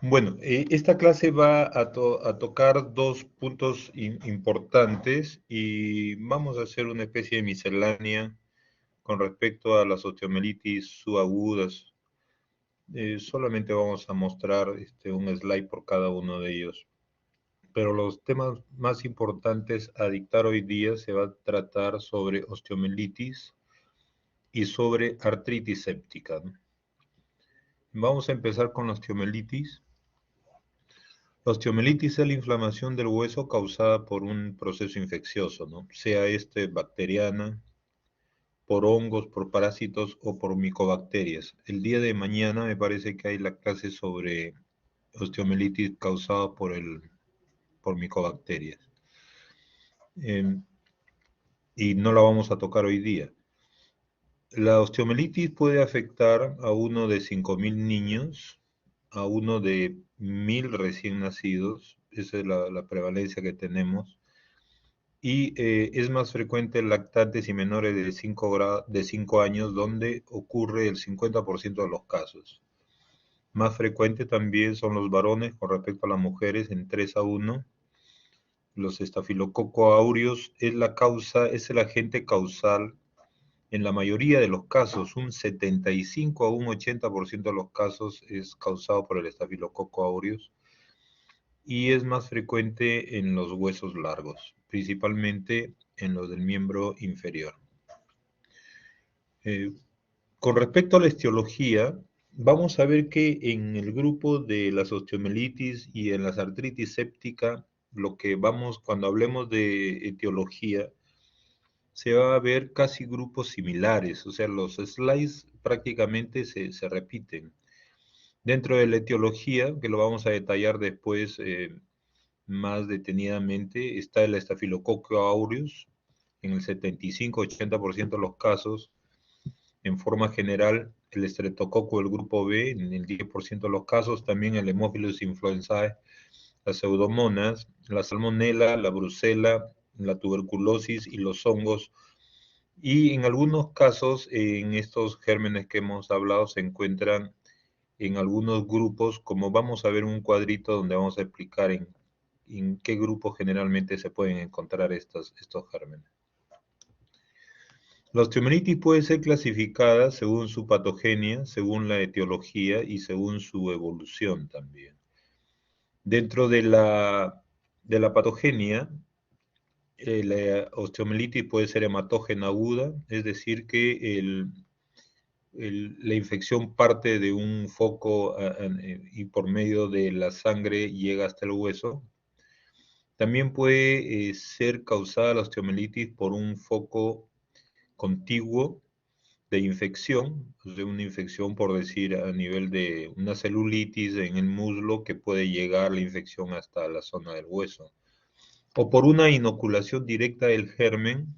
Bueno, esta clase va a tocar dos puntos importantes y vamos a hacer una especie de miscelánea con respecto a las osteomielitis subagudas. Solamente vamos a mostrar un slide por cada uno de ellos. Pero los temas más importantes a dictar hoy día se va a tratar sobre osteomielitis y sobre artritis séptica, ¿no? Vamos a empezar con la osteomielitis. La osteomielitis es la inflamación del hueso causada por un proceso infeccioso, ¿no? Sea este bacteriana, por hongos, por parásitos o por micobacterias. El día de mañana me parece que hay la clase sobre osteomielitis causada por micobacterias. Eh, y no la vamos a tocar hoy día. La osteomielitis puede afectar a uno de 5.000 niños, a uno de 1.000 recién nacidos, esa es la prevalencia que tenemos, y es más frecuente en lactantes y menores de 5 años, donde ocurre el 50% de los casos. Más frecuente también son los varones con respecto a las mujeres, en 3 a 1. Los estafilococo aureus es el agente causal en la mayoría de los casos, un 75 a un 80% de los casos es causado por el estafilococo aureus y es más frecuente en los huesos largos, principalmente en los del miembro inferior. Eh, con respecto a la etiología, vamos a ver que en el grupo de las osteomielitis y en las artritis séptica, cuando hablemos de etiología, se va a ver casi grupos similares, o sea, los slides prácticamente se repiten. Dentro de la etiología, que lo vamos a detallar después más detenidamente, está el Staphylococcus aureus, en el 75-80% de los casos. En forma general, el estreptococo del grupo B, en el 10% de los casos, también el Haemophilus influenzae, las pseudomonas, la salmonela, la brucela, la tuberculosis y los hongos. Y en algunos casos, en estos gérmenes que hemos hablado, se encuentran en algunos grupos, como vamos a ver un cuadrito donde vamos a explicar en qué grupos generalmente se pueden encontrar estos gérmenes. La osteomielitis puede ser clasificada según su patogenia, según la etiología y según su evolución también. Dentro de la patogenia, la osteomielitis puede ser hematógena aguda, es decir, que la infección parte de un foco y por medio de la sangre llega hasta el hueso. También puede ser causada la osteomielitis por un foco contiguo de infección, de una infección por decir a nivel de una celulitis en el muslo que puede llegar la infección hasta la zona del hueso, o por una inoculación directa del germen,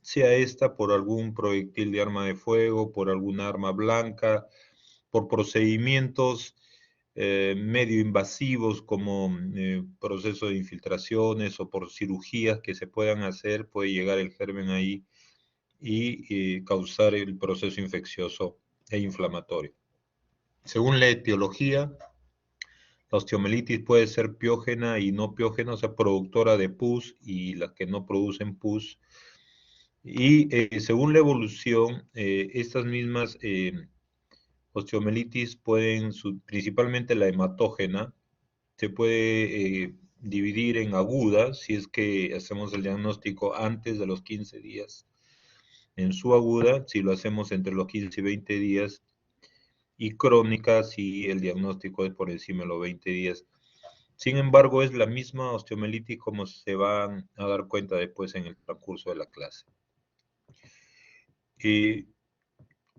sea esta por algún proyectil de arma de fuego, por alguna arma blanca, por procedimientos medio invasivos como proceso de infiltraciones o por cirugías que se puedan hacer, puede llegar el germen ahí y causar el proceso infeccioso e inflamatorio. Según la etiología, la osteomielitis puede ser piógena y no piógena, o sea, productora de pus y las que no producen pus. Y según la evolución, estas mismas osteomielitis principalmente la hematógena, se puede dividir en aguda si es que hacemos el diagnóstico antes de los 15 días, en su aguda si lo hacemos entre los 15 y 20 días, y crónica si el diagnóstico es por encima de los 20 días. Sin embargo, es la misma osteomielitis como se van a dar cuenta después en el transcurso de la clase. Eh,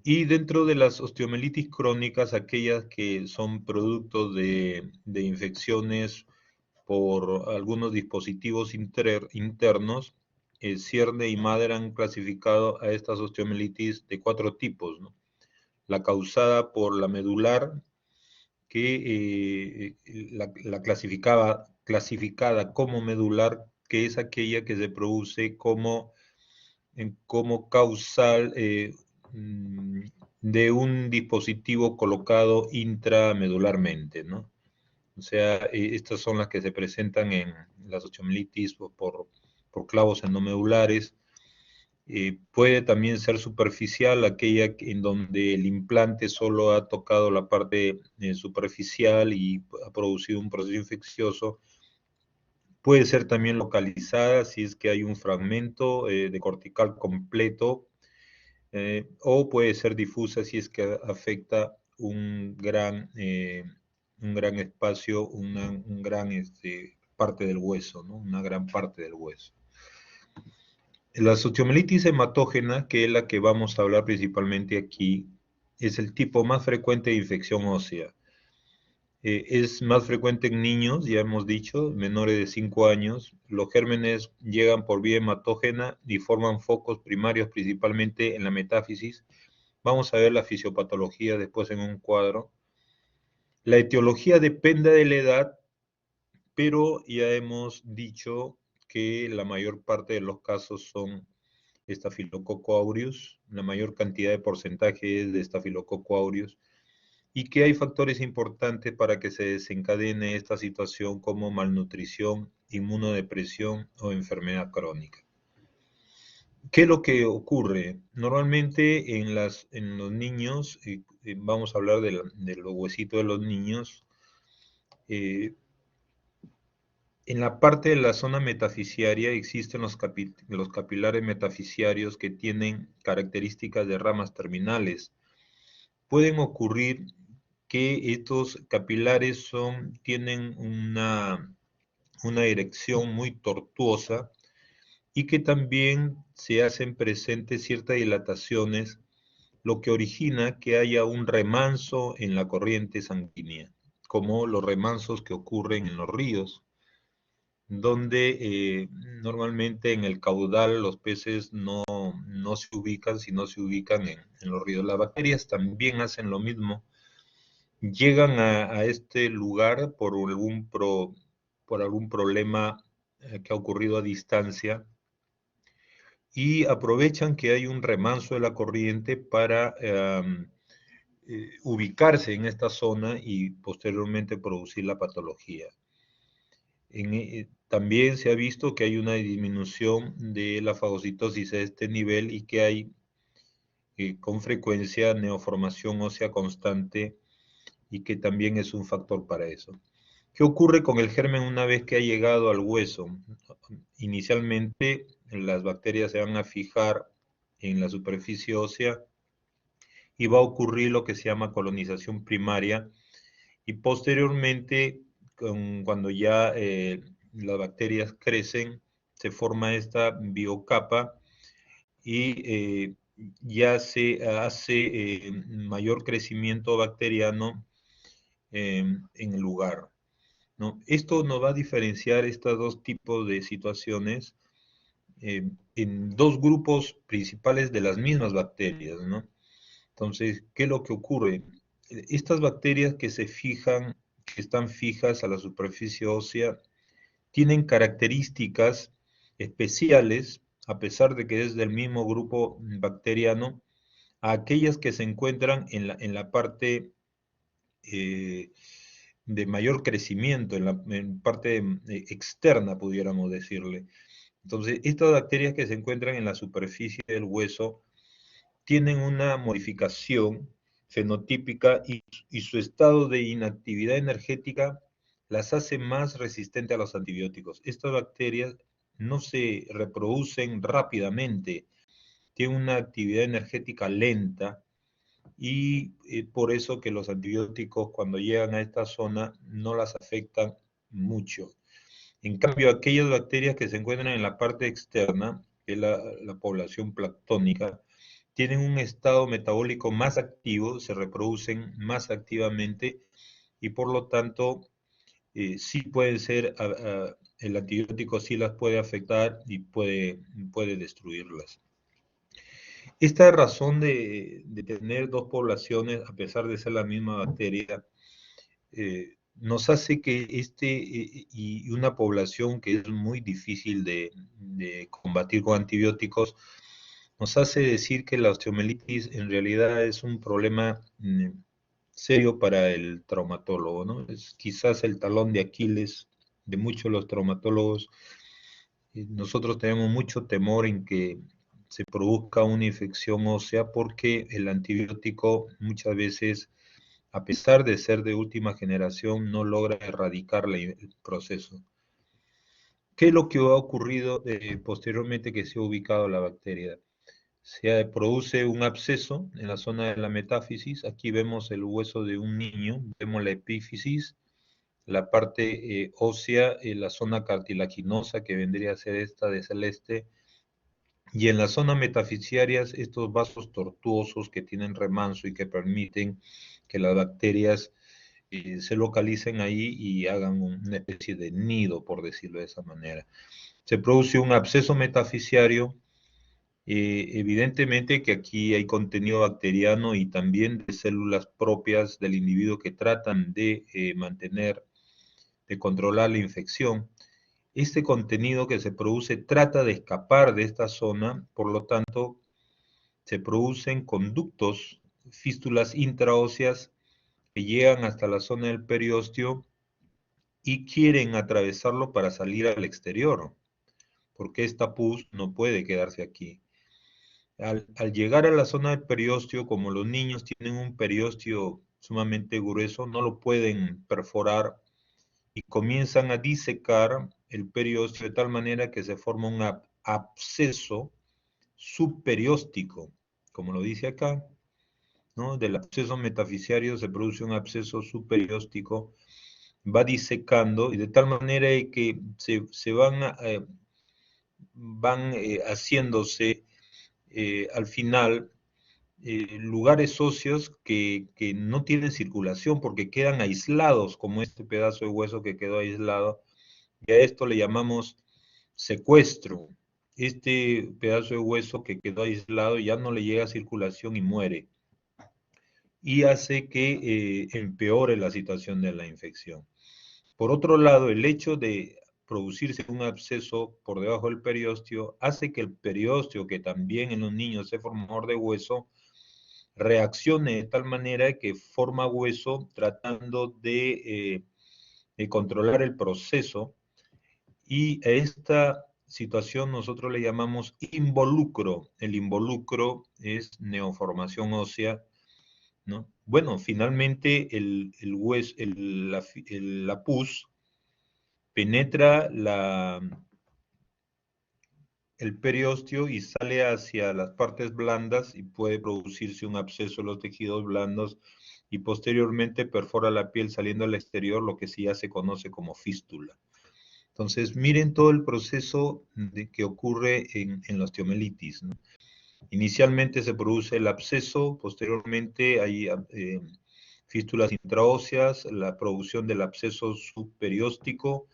Y dentro de las osteomielitis crónicas, aquellas que son producto de infecciones por algunos dispositivos internos, Cierne y Mader han clasificado a estas osteomielitis de 4 tipos, ¿no? La causada por la medular, que la clasificada como medular, que es aquella que se produce como causal mm, de un dispositivo colocado intramedularmente, ¿no? O sea, estas son las que se presentan en las osteomielitis por clavos endomedulares. Puede también ser superficial, aquella en donde el implante solo ha tocado la parte superficial y ha producido un proceso infeccioso. Puede ser también localizada si es que hay un fragmento de cortical completo, o puede ser difusa si es que afecta un gran espacio, un gran parte del hueso, ¿no? Una gran parte del hueso. La osteomielitis hematógena, que es la que vamos a hablar principalmente aquí, es el tipo más frecuente de infección ósea. Es más frecuente en niños, ya hemos dicho, menores de 5 años. Los gérmenes llegan por vía hematógena y forman focos primarios principalmente en la metáfisis. Vamos a ver la fisiopatología después en un cuadro. La etiología depende de la edad, pero ya hemos dicho que la mayor parte de los casos son Staphylococcus aureus, la mayor cantidad de porcentaje es de Staphylococcus aureus, y que hay factores importantes para que se desencadene esta situación como malnutrición, inmunodepresión o enfermedad crónica. ¿Qué es lo que ocurre? Normalmente en los niños, vamos a hablar de los huesitos de los niños, eh, en la parte de la zona metafisiaria existen los capilares metafisiarios que tienen características de ramas terminales. Pueden ocurrir que estos capilares tienen una dirección muy tortuosa y que también se hacen presentes ciertas dilataciones, lo que origina que haya un remanso en la corriente sanguínea, como los remansos que ocurren en los ríos, donde normalmente en el caudal los peces no se ubican, sino se ubican en los ríos. Las bacterias también hacen lo mismo, llegan a este lugar por algún problema que ha ocurrido a distancia y aprovechan que hay un remanso de la corriente para ubicarse en esta zona y posteriormente producir la patología. También se ha visto que hay una disminución de la fagocitosis a este nivel y que hay con frecuencia neoformación ósea constante y que también es un factor para eso. ¿Qué ocurre con el germen una vez que ha llegado al hueso? Inicialmente las bacterias se van a fijar en la superficie ósea y va a ocurrir lo que se llama colonización primaria y posteriormente cuando ya las bacterias crecen se forma esta biocapa y ya se hace mayor crecimiento bacteriano en el lugar, ¿no? Esto nos va a diferenciar estos dos tipos de situaciones en dos grupos principales de las mismas bacterias, ¿no? Entonces, ¿qué es lo que ocurre? Estas bacterias que se fijan, que están fijas a la superficie ósea, tienen características especiales, a pesar de que es del mismo grupo bacteriano, a aquellas que se encuentran en la parte de mayor crecimiento, en parte externa, pudiéramos decirle. Entonces, estas bacterias que se encuentran en la superficie del hueso tienen una modificación fenotípica y su estado de inactividad energética las hace más resistentes a los antibióticos. Estas bacterias no se reproducen rápidamente, tienen una actividad energética lenta y por eso que los antibióticos cuando llegan a esta zona no las afectan mucho. En cambio, aquellas bacterias que se encuentran en la parte externa, que es la población planctónica, tienen un estado metabólico más activo, se reproducen más activamente y por lo tanto sí pueden ser, el antibiótico sí las puede afectar y puede destruirlas. Esta razón de tener dos poblaciones, a pesar de ser la misma bacteria, nos hace que y una población que es muy difícil de combatir con antibióticos, nos hace decir que la osteomielitis en realidad es un problema serio para el traumatólogo, ¿no? Es quizás el talón de Aquiles de muchos de los traumatólogos. Nosotros tenemos mucho temor en que se produzca una infección ósea porque el antibiótico muchas veces, a pesar de ser de última generación, no logra erradicar el proceso. ¿Qué es lo que ha ocurrido posteriormente que se ha ubicado la bacteria? Se produce un absceso en la zona de la metáfisis. Aquí vemos el hueso de un niño, vemos la epífisis, la parte ósea, la zona cartilaginosa que vendría a ser esta de celeste, y en la zona metafisiarias estos vasos tortuosos que tienen remanso y que permiten que las bacterias se localicen ahí y hagan una especie de nido, por decirlo de esa manera. Se produce un absceso metafisiario. Evidentemente que aquí hay contenido bacteriano y también de células propias del individuo que tratan de mantener, de controlar la infección. Este contenido que se produce trata de escapar de esta zona, por lo tanto, se producen conductos, fístulas intraóseas que llegan hasta la zona del periósteo y quieren atravesarlo para salir al exterior, porque esta pus no puede quedarse aquí. Al llegar a la zona del periósteo, como los niños tienen un periósteo sumamente grueso, no lo pueden perforar y comienzan a disecar el periósteo de tal manera que se forma un absceso subperióstico, como lo dice acá, ¿no? Del absceso metafisiario se produce un absceso subperióstico, va disecando y de tal manera que se van haciéndose al final lugares óseos que no tienen circulación porque quedan aislados, como este pedazo de hueso que quedó aislado, y a esto le llamamos secuestro. Este pedazo de hueso que quedó aislado ya no le llega circulación y muere, y hace que empeore la situación de la infección. Por otro lado, el hecho de producirse un absceso por debajo del periósteo hace que el periósteo, que también en los niños es formador de hueso, reaccione de tal manera que forma hueso tratando de controlar el proceso, y a esta situación nosotros le llamamos involucro. El involucro es neoformación ósea, ¿no? Bueno, finalmente la pus penetra el periósteo y sale hacia las partes blandas y puede producirse un absceso en los tejidos blandos y posteriormente perfora la piel saliendo al exterior, lo que sí ya se conoce como fístula. Entonces, miren todo el proceso que ocurre en la osteomelitis, ¿no? Inicialmente se produce el absceso, posteriormente hay fístulas intraóseas, la producción del absceso subperióstico,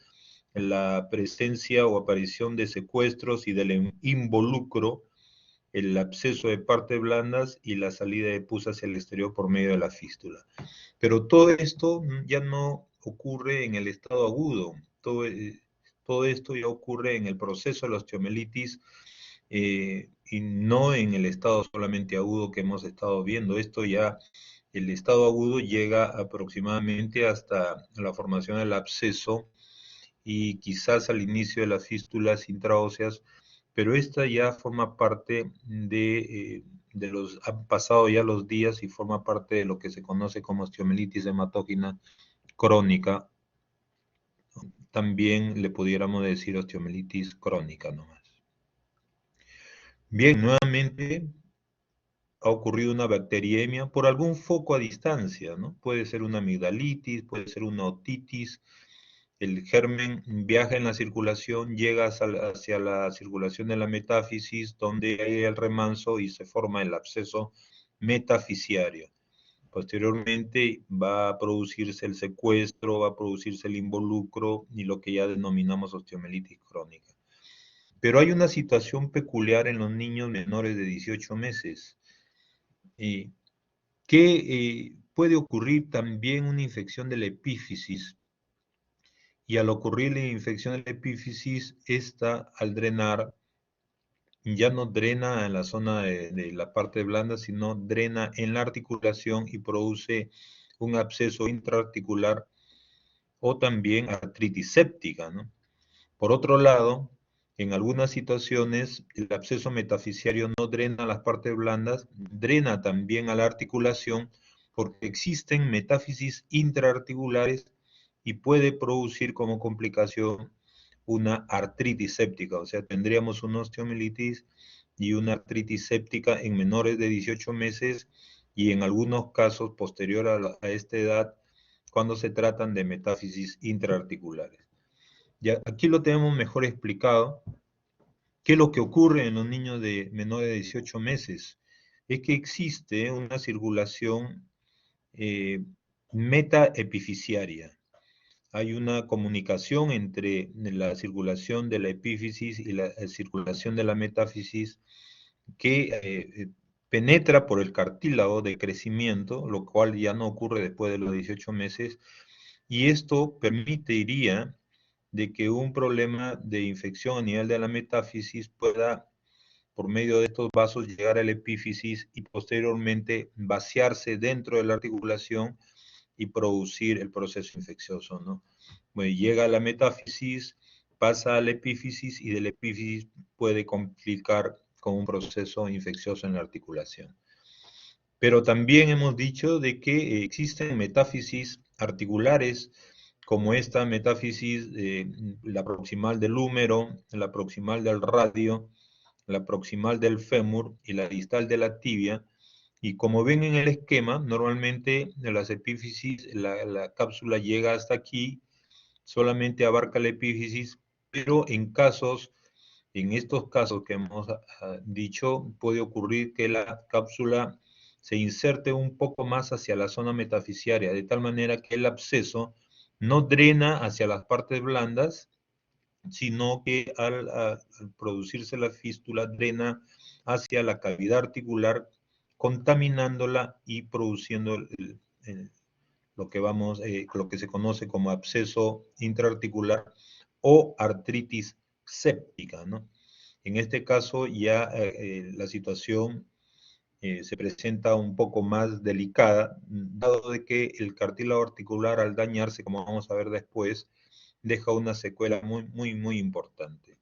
la presencia o aparición de secuestros y del involucro, el absceso de partes blandas y la salida de pus hacia el exterior por medio de la fístula. Pero todo esto ya no ocurre en el estado agudo, todo esto ya ocurre en el proceso de la osteomelitis y no en el estado solamente agudo que hemos estado viendo. Esto ya, el estado agudo llega aproximadamente hasta la formación del absceso y quizás al inicio de las fístulas intraóseas, pero esta ya forma parte han pasado ya los días y forma parte de lo que se conoce como osteomelitis hematógena crónica. También le pudiéramos decir osteomelitis crónica nomás. Bien, nuevamente ha ocurrido una bacteriemia por algún foco a distancia, ¿no? Puede ser una amigdalitis, puede ser una otitis. El germen viaja en la circulación, llega hacia la circulación de la metáfisis, donde hay el remanso y se forma el absceso metafisiario. Posteriormente va a producirse el secuestro, va a producirse el involucro y lo que ya denominamos osteomelitis crónica. Pero hay una situación peculiar en los niños menores de 18 meses, que puede ocurrir también una infección de la epífisis. Y al ocurrir la infección de la epífisis, esta al drenar, ya no drena en la zona de la parte blanda, sino drena en la articulación y produce un absceso intraarticular o también artritis séptica, ¿no? Por otro lado, en algunas situaciones, el absceso metafisiario no drena las partes blandas, drena también a la articulación porque existen metáfisis intraarticulares y puede producir como complicación una artritis séptica, o sea, tendríamos una osteomielitis y una artritis séptica en menores de 18 meses y en algunos casos posterior a esta edad cuando se tratan de metáfisis intraarticulares. Ya, aquí lo tenemos mejor explicado. ¿Qué es lo que ocurre en los niños de menores de 18 meses? Es que existe una circulación metaepificiaria. Hay una comunicación entre la circulación de la epífisis y la circulación de la metáfisis que penetra por el cartílago de crecimiento, lo cual ya no ocurre después de los 18 meses, y esto permitiría de que un problema de infección a nivel de la metáfisis pueda, por medio de estos vasos, llegar a la epífisis y posteriormente vaciarse dentro de la articulación y producir el proceso infeccioso, ¿no? Bueno, llega a la metáfisis, pasa a la epífisis y de la epífisis puede complicar con un proceso infeccioso en la articulación. Pero también hemos dicho de que existen metáfisis articulares, como esta metáfisis, la proximal del húmero, la proximal del radio, la proximal del fémur y la distal de la tibia. Y como ven en el esquema, normalmente en las epífisis, la cápsula llega hasta aquí, solamente abarca la epífisis, pero en estos casos que hemos dicho, puede ocurrir que la cápsula se inserte un poco más hacia la zona metafisiaria, de tal manera que el absceso no drena hacia las partes blandas, sino que al producirse la fístula drena hacia la cavidad articular, contaminándola y produciendo lo que se conoce como absceso intraarticular o artritis séptica, ¿no? En este caso ya la situación se presenta un poco más delicada, dado de que el cartílago articular al dañarse, como vamos a ver después, deja una secuela muy importante.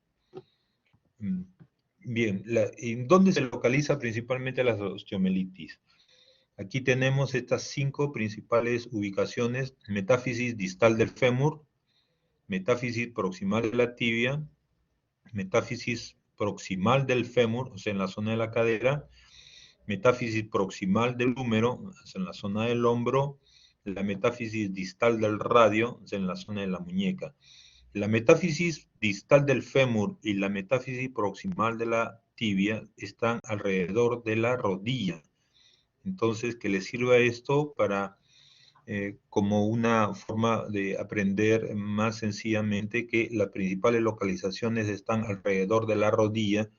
Bien, ¿en dónde se localiza principalmente la osteomelitis? Aquí tenemos estas 5 principales ubicaciones: metáfisis distal del fémur, metáfisis proximal de la tibia, metáfisis proximal del fémur, o sea, en la zona de la cadera, metáfisis proximal del húmero, o sea, en la zona del hombro, la metáfisis distal del radio, o sea, en la zona de la muñeca. La metáfisis distal del fémur y la metáfisis proximal de la tibia están alrededor de la rodilla. Entonces, que les sirva esto para como una forma de aprender más sencillamente que las principales localizaciones están alrededor de la rodilla,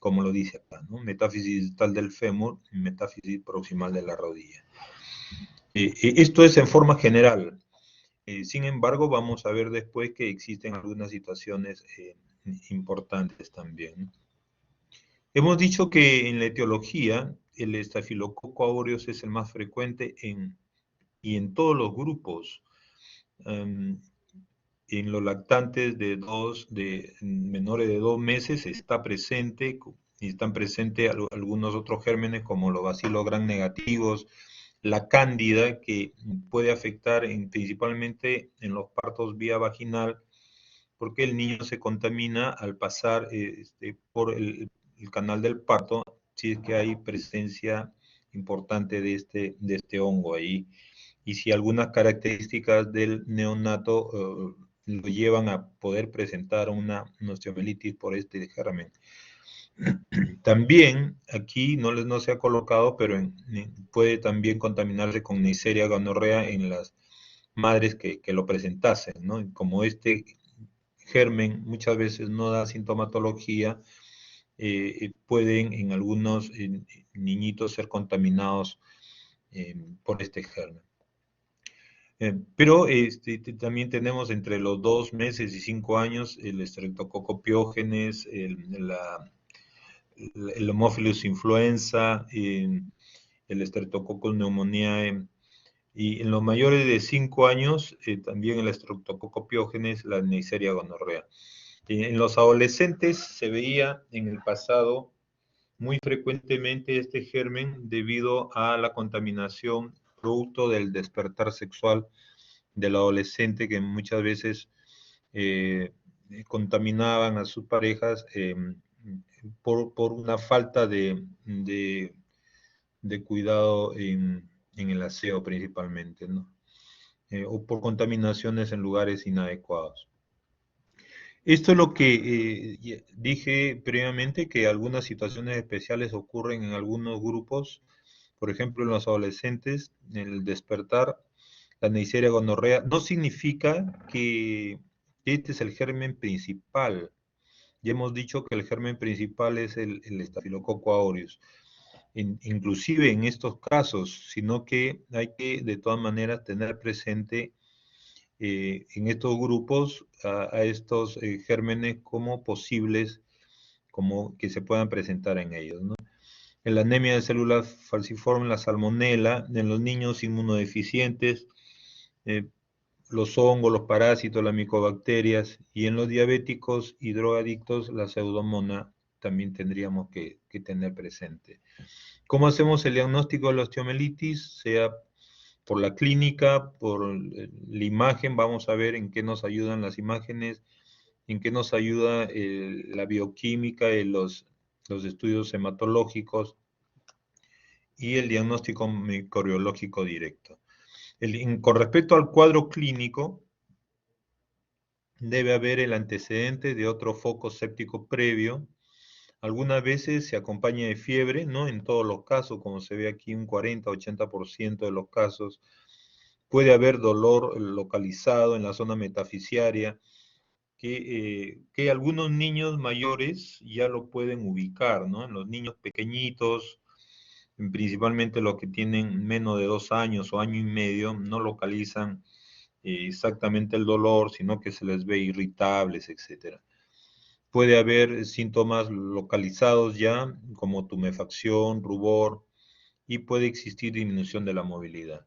como lo dice acá, ¿no? Metáfisis distal del fémur y metáfisis proximal de la rodilla. Esto es en forma general. Sin embargo, vamos a ver después que existen algunas situaciones importantes también. Hemos dicho que en la etiología el estafilococo aureus es el más frecuente y en todos los grupos. En los lactantes de menores de 2 meses está presente, y están presentes algunos otros gérmenes como los bacilos gram negativos, la cándida, que puede afectar principalmente en los partos vía vaginal, porque el niño se contamina al pasar por el canal del parto, si es que hay presencia importante de este hongo ahí, y si algunas características del neonato lo llevan a poder presentar una osteomelitis por este germen. También aquí no se ha colocado, pero puede también contaminarse con Neisseria gonorrea en las madres que lo presentasen, ¿no? Como este germen muchas veces no da sintomatología, pueden en algunos niñitos ser contaminados por este germen. Pero también tenemos entre los 2 meses y 5 años el Streptococcus pyogenes, el Haemophilus influenza, el Streptococcus pneumoniae, Y en los mayores de 5 años, también el Streptococcus pyogenes, la Neisseria gonorrea. En los adolescentes se veía en el pasado muy frecuentemente este germen debido a la contaminación producto del despertar sexual del adolescente, que muchas veces contaminaban a sus parejas por una falta de cuidado en el aseo principalmente, ¿no? O por contaminaciones en lugares inadecuados. Esto es lo que dije previamente, que algunas situaciones especiales ocurren en algunos grupos, por ejemplo en los adolescentes, en el despertar, la Neisseria gonorrea. No significa que este es el germen principal. Ya hemos dicho que el germen principal es el Staphylococcus aureus. Inclusive en estos casos, sino que hay que de todas maneras tener presente en estos grupos a estos gérmenes como posibles, como que se puedan presentar en ellos, ¿no? En la anemia de células falciformes, la salmonela, en los niños inmunodeficientes, eh, los hongos, los parásitos, las micobacterias, y en los diabéticos y drogadictos, la pseudomonas también tendríamos que tener presente. ¿Cómo hacemos el diagnóstico de la osteomelitis? Sea por la clínica, por la imagen, vamos a ver en qué nos ayudan las imágenes, en qué nos ayuda la bioquímica y los estudios hematológicos y el diagnóstico microbiológico directo. Con respecto al cuadro clínico, debe haber el antecedente de otro foco séptico previo. Algunas veces se acompaña de fiebre, no en todos los casos, como se ve aquí, un 40-80% de los casos. Puede haber dolor localizado en la zona metafisiaria, que algunos niños mayores ya lo pueden ubicar, ¿no? En los niños pequeñitos, principalmente los que tienen menos de 2 años o año y medio, no localizan exactamente el dolor, sino que se les ve irritables, etcétera. Puede haber síntomas localizados ya, como tumefacción, rubor, y puede existir disminución de la movilidad.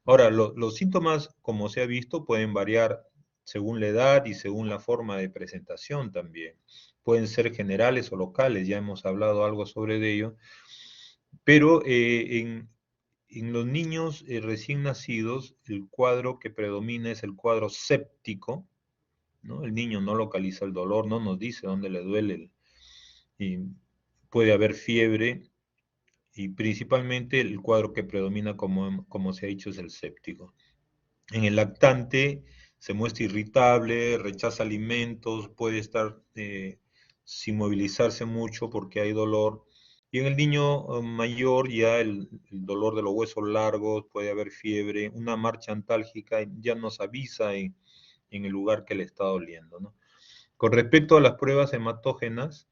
Ahora, los síntomas, como se ha visto, pueden variar según la edad y según la forma de presentación también. Pueden ser generales o locales, ya hemos hablado algo sobre ello, pero en los niños recién nacidos, el cuadro que predomina es el cuadro séptico, ¿no? El niño no localiza el dolor, no nos dice dónde le duele, y puede haber fiebre, y principalmente el cuadro que predomina, como se ha dicho, es el séptico. En el lactante se muestra irritable, rechaza alimentos, puede estar sin movilizarse mucho porque hay dolor. Y en el niño mayor ya el dolor de los huesos largos, puede haber fiebre, una marcha antálgica ya nos avisa en el lugar que le está doliendo, ¿no? Con respecto a las pruebas hematógenas,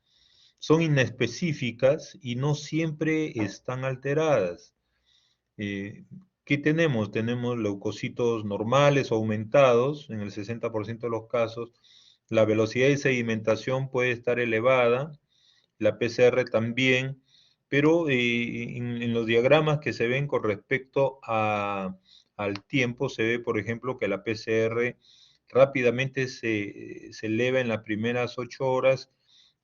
son inespecíficas y no siempre están alteradas. Eh, ¿Qué tenemos? Tenemos leucocitos normales o aumentados en el 60% de los casos. La velocidad de sedimentación puede estar elevada, la PCR también, pero en los diagramas que se ven con respecto al tiempo, se ve, por ejemplo, que la PCR rápidamente se eleva en las primeras 8 horas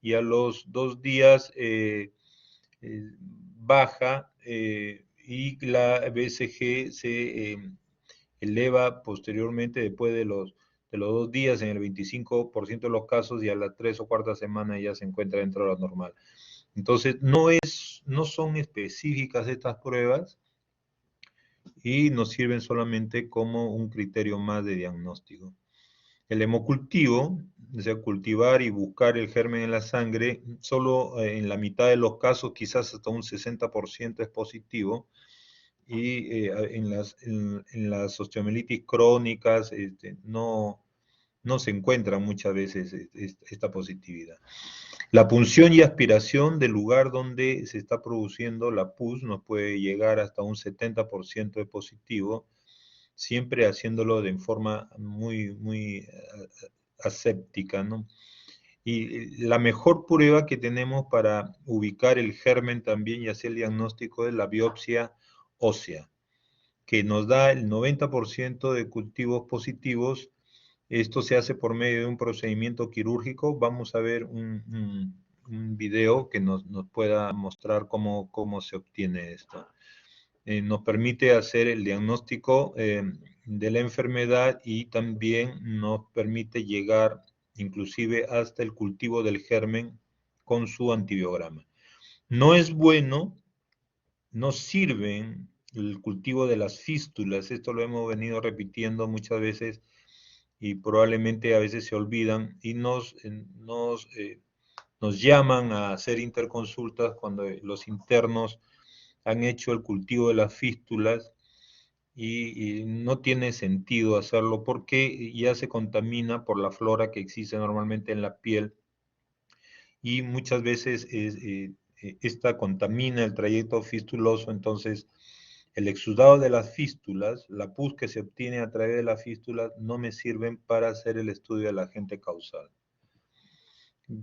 y a los 2 días baja y la BCG se eleva posteriormente después de los 2 días en el 25% de los casos y a la 3 o 4 semana ya se encuentra dentro de lo normal. Entonces, no son específicas estas pruebas y nos sirven solamente como un criterio más de diagnóstico. El hemocultivo, o sea, cultivar y buscar el germen en la sangre, solo en la mitad de los casos, quizás hasta un 60% es positivo, y en las osteomielitis crónicas no se encuentra muchas veces esta positividad. La punción y aspiración del lugar donde se está produciendo la pus nos puede llegar hasta un 70% de positivo, siempre haciéndolo de forma muy aséptica, ¿no? Y la mejor prueba que tenemos para ubicar el germen también y hacer el diagnóstico es la biopsia ósea. que nos da el 90% de cultivos positivos. Esto se hace por medio de un procedimiento quirúrgico. Vamos a ver un video que nos pueda mostrar cómo se obtiene esto. Nos permite hacer el diagnóstico de la enfermedad y también nos permite llegar inclusive hasta el cultivo del germen con su antibiograma. No es bueno, no sirven el cultivo de las fístulas, esto lo hemos venido repitiendo muchas veces y probablemente a veces se olvidan y nos llaman a hacer interconsultas cuando los internos han hecho el cultivo de las fístulas y no tiene sentido hacerlo porque ya se contamina por la flora que existe normalmente en la piel y muchas veces esta contamina el trayecto fistuloso, entonces el exudado de las fístulas, la pus que se obtiene a través de las fístulas, no me sirven para hacer el estudio del agente causal.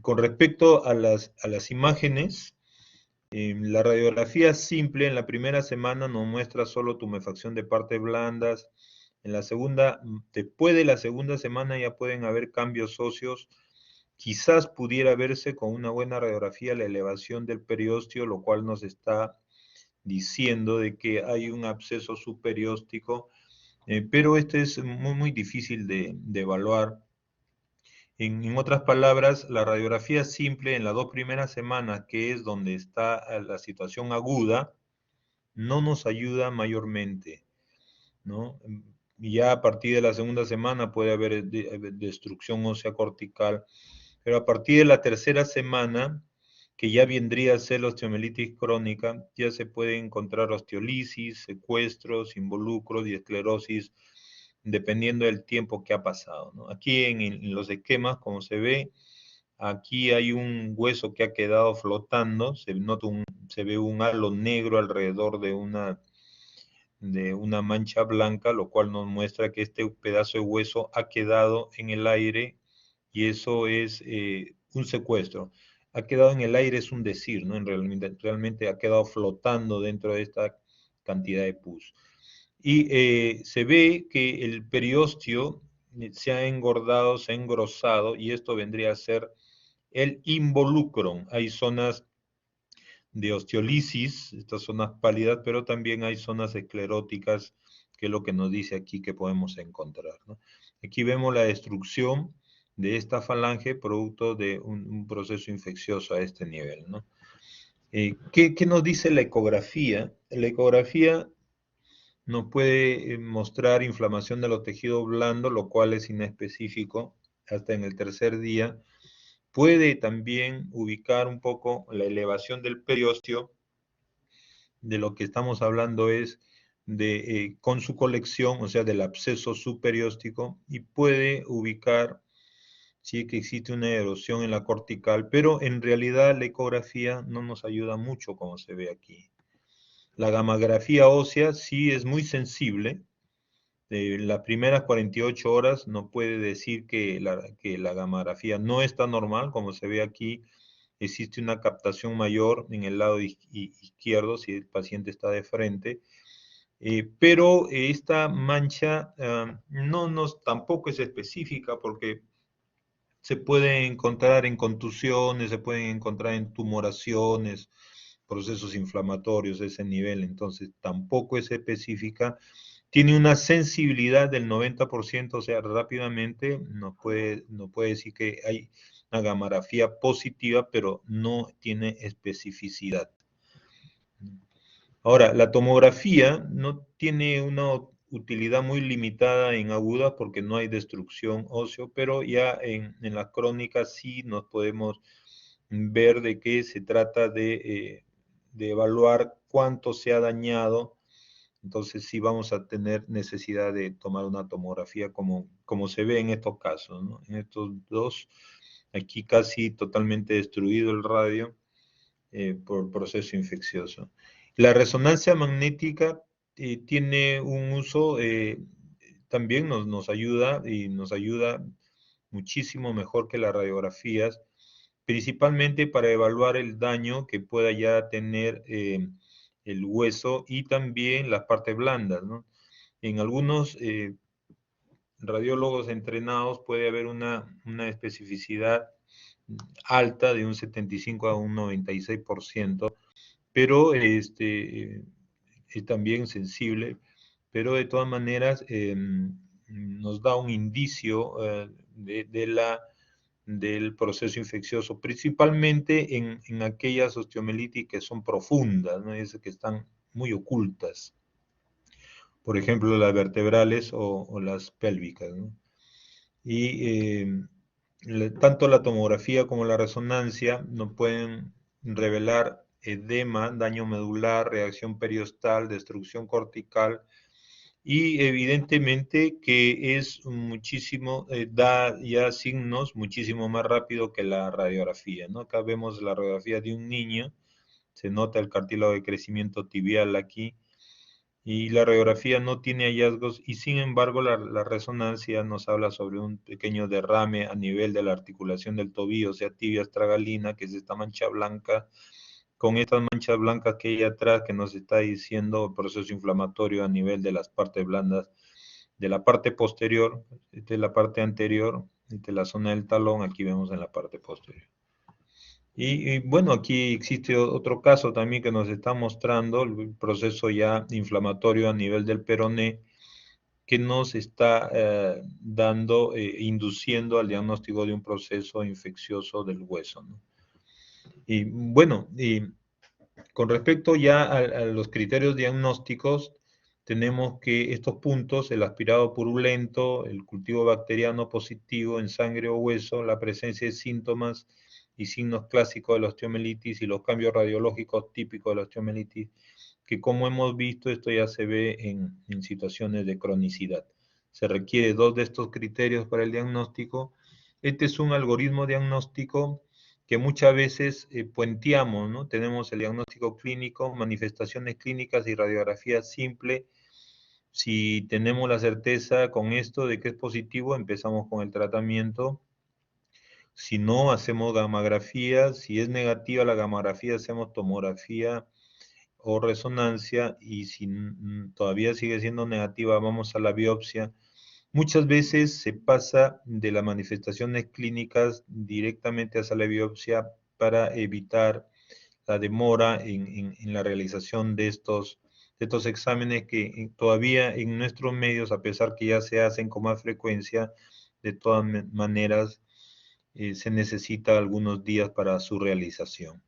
Con respecto a las imágenes, la radiografía simple en la primera semana nos muestra solo tumefacción de partes blandas. En la segunda, después de la segunda semana ya pueden haber cambios óseos. Quizás pudiera verse con una buena radiografía la elevación del periósteo, lo cual nos está diciendo de que hay un absceso subperióstico, pero este es muy difícil de evaluar. En otras palabras, la radiografía simple en las 2 primeras semanas, que es donde está la situación aguda, no nos ayuda mayormente, ¿no? Y ya a partir de la segunda semana puede haber destrucción ósea cortical, pero a partir de la tercera semana, que ya vendría a ser la osteomielitis crónica, ya se puede encontrar osteolisis, secuestros, involucros y esclerosis, dependiendo del tiempo que ha pasado, ¿no? Aquí en los esquemas, como se ve, aquí hay un hueso que ha quedado flotando, se ve un halo negro alrededor de una mancha blanca, lo cual nos muestra que este pedazo de hueso ha quedado en el aire y eso es un secuestro. Ha quedado en el aire es un decir, ¿no? Realmente ha quedado flotando dentro de esta cantidad de pus. Y se ve que el periósteo se ha engordado, se ha engrosado y esto vendría a ser el involucro. Hay zonas de osteolisis, estas zonas pálidas, pero también hay zonas escleróticas, que es lo que nos dice aquí que podemos encontrar, ¿no? Aquí vemos la destrucción de esta falange producto de un proceso infeccioso a este nivel, ¿no? ¿Qué nos dice la ecografía? La ecografía nos puede mostrar inflamación de los tejidos blandos, lo cual es inespecífico hasta en el tercer día. Puede también ubicar un poco la elevación del periósteo. De lo que estamos hablando es de con su colección, o sea, del absceso subperióstico, y puede ubicar si que existe una erosión en la cortical, pero en realidad la ecografía no nos ayuda mucho como se ve aquí. La gamografía ósea sí es muy sensible. Las primeras 48 horas no puede decir que la gamografía no está normal, como se ve aquí, existe una captación mayor en el lado izquierdo si el paciente está de frente, pero esta mancha tampoco es específica porque se puede encontrar en contusiones, se pueden encontrar en tumoraciones, procesos inflamatorios de ese nivel, entonces tampoco es específica. Tiene una sensibilidad del 90%, o sea, rápidamente nos puede decir que hay una gamografía positiva, pero no tiene especificidad. Ahora, la tomografía no tiene una utilidad muy limitada en agudas porque no hay destrucción ósea, pero ya en las crónicas sí nos podemos ver de qué se trata de evaluar cuánto se ha dañado. Entonces sí vamos a tener necesidad de tomar una tomografía como se ve en estos casos, ¿no? En estos dos, aquí casi totalmente destruido el radio por proceso infeccioso. La resonancia magnética tiene un uso, también nos ayuda y nos ayuda muchísimo mejor que las radiografías, principalmente para evaluar el daño que pueda ya tener el hueso y también las partes blandas, ¿no? En algunos radiólogos entrenados puede haber una especificidad alta de un 75 a un 96%, pero es también sensible, pero de todas maneras nos da un indicio del proceso infeccioso, principalmente en aquellas osteomelitis que son profundas, ¿no? Es que están muy ocultas, por ejemplo, las vertebrales o las pélvicas, ¿no? Y tanto la tomografía como la resonancia nos pueden revelar edema, daño medular, reacción periostal, destrucción cortical, y evidentemente que es muchísimo, da ya signos muchísimo más rápido que la radiografía, ¿no? Acá vemos la radiografía de un niño, se nota el cartílago de crecimiento tibial aquí, y la radiografía no tiene hallazgos, y sin embargo la resonancia nos habla sobre un pequeño derrame a nivel de la articulación del tobillo, o sea, tibia astragalina, que es esta mancha blanca, con estas manchas blancas que hay atrás, que nos está diciendo el proceso inflamatorio a nivel de las partes blandas, de la parte posterior, de la parte anterior, de la zona del talón, aquí vemos en la parte posterior. Y bueno, aquí existe otro caso también que nos está mostrando el proceso ya inflamatorio a nivel del peroné, que nos está induciendo al diagnóstico de un proceso infeccioso del hueso, ¿no? Y bueno, con respecto ya a los criterios diagnósticos, tenemos que estos puntos, el aspirado purulento, el cultivo bacteriano positivo en sangre o hueso, la presencia de síntomas y signos clásicos de la osteomelitis y los cambios radiológicos típicos de la osteomelitis, que como hemos visto, esto ya se ve en situaciones de cronicidad. Se requiere 2 de estos criterios para el diagnóstico. Este es un algoritmo diagnóstico que muchas veces puenteamos, ¿no? Tenemos el diagnóstico clínico, manifestaciones clínicas y radiografía simple. Si tenemos la certeza con esto de que es positivo, empezamos con el tratamiento. Si no, hacemos gamografía. Si es negativa la gamografía, hacemos tomografía o resonancia. Y si todavía sigue siendo negativa, vamos a la biopsia. Muchas veces se pasa de las manifestaciones clínicas directamente hacia la biopsia para evitar la demora en la realización de estos exámenes que todavía en nuestros medios, a pesar que ya se hacen con más frecuencia, de todas maneras se necesita algunos días para su realización.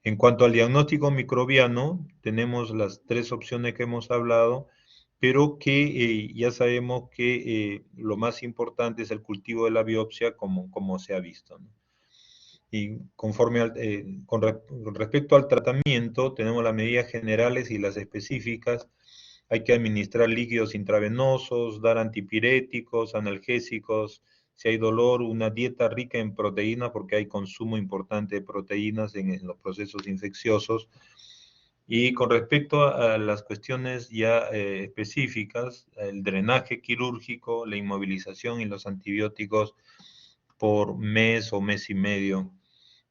En cuanto al diagnóstico microbiano, tenemos las 3 opciones que hemos hablado, pero que ya sabemos que lo más importante es el cultivo de la biopsia, como se ha visto, ¿no? Y con respecto al tratamiento, tenemos las medidas generales y las específicas. Hay que administrar líquidos intravenosos, dar antipiréticos, analgésicos, si hay dolor, una dieta rica en proteínas, porque hay consumo importante de proteínas en los procesos infecciosos. Y con respecto a las cuestiones ya específicas, el drenaje quirúrgico, la inmovilización y los antibióticos por mes o mes y medio,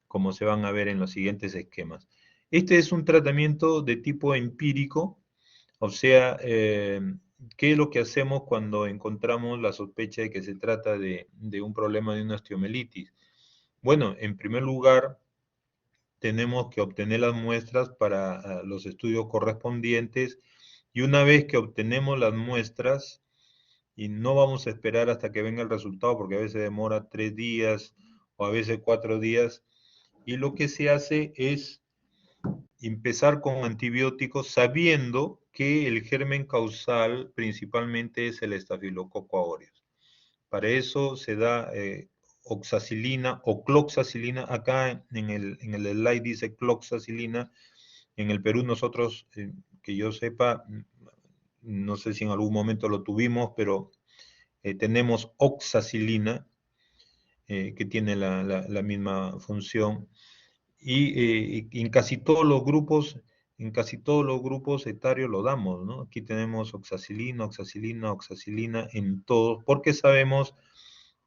como se van a ver en los siguientes esquemas. Este es un tratamiento de tipo empírico, o sea, ¿qué es lo que hacemos cuando encontramos la sospecha de que se trata de un problema de una osteomelitis? Bueno, en primer lugar, tenemos que obtener las muestras para los estudios correspondientes, y una vez que obtenemos las muestras, y no vamos a esperar hasta que venga el resultado, porque a veces demora 3 días o a veces 4 días, y lo que se hace es empezar con antibióticos sabiendo que el germen causal principalmente es el Staphylococcus aureus. Para eso se da oxacilina o cloxacilina. Acá en el slide dice cloxacilina. En el Perú nosotros, que yo sepa, no sé si en algún momento lo tuvimos, pero tenemos oxacilina, que tiene la misma función. Y en casi todos los grupos etarios lo damos, ¿no? Aquí tenemos oxacilina, oxacilina, oxacilina en todos, porque sabemos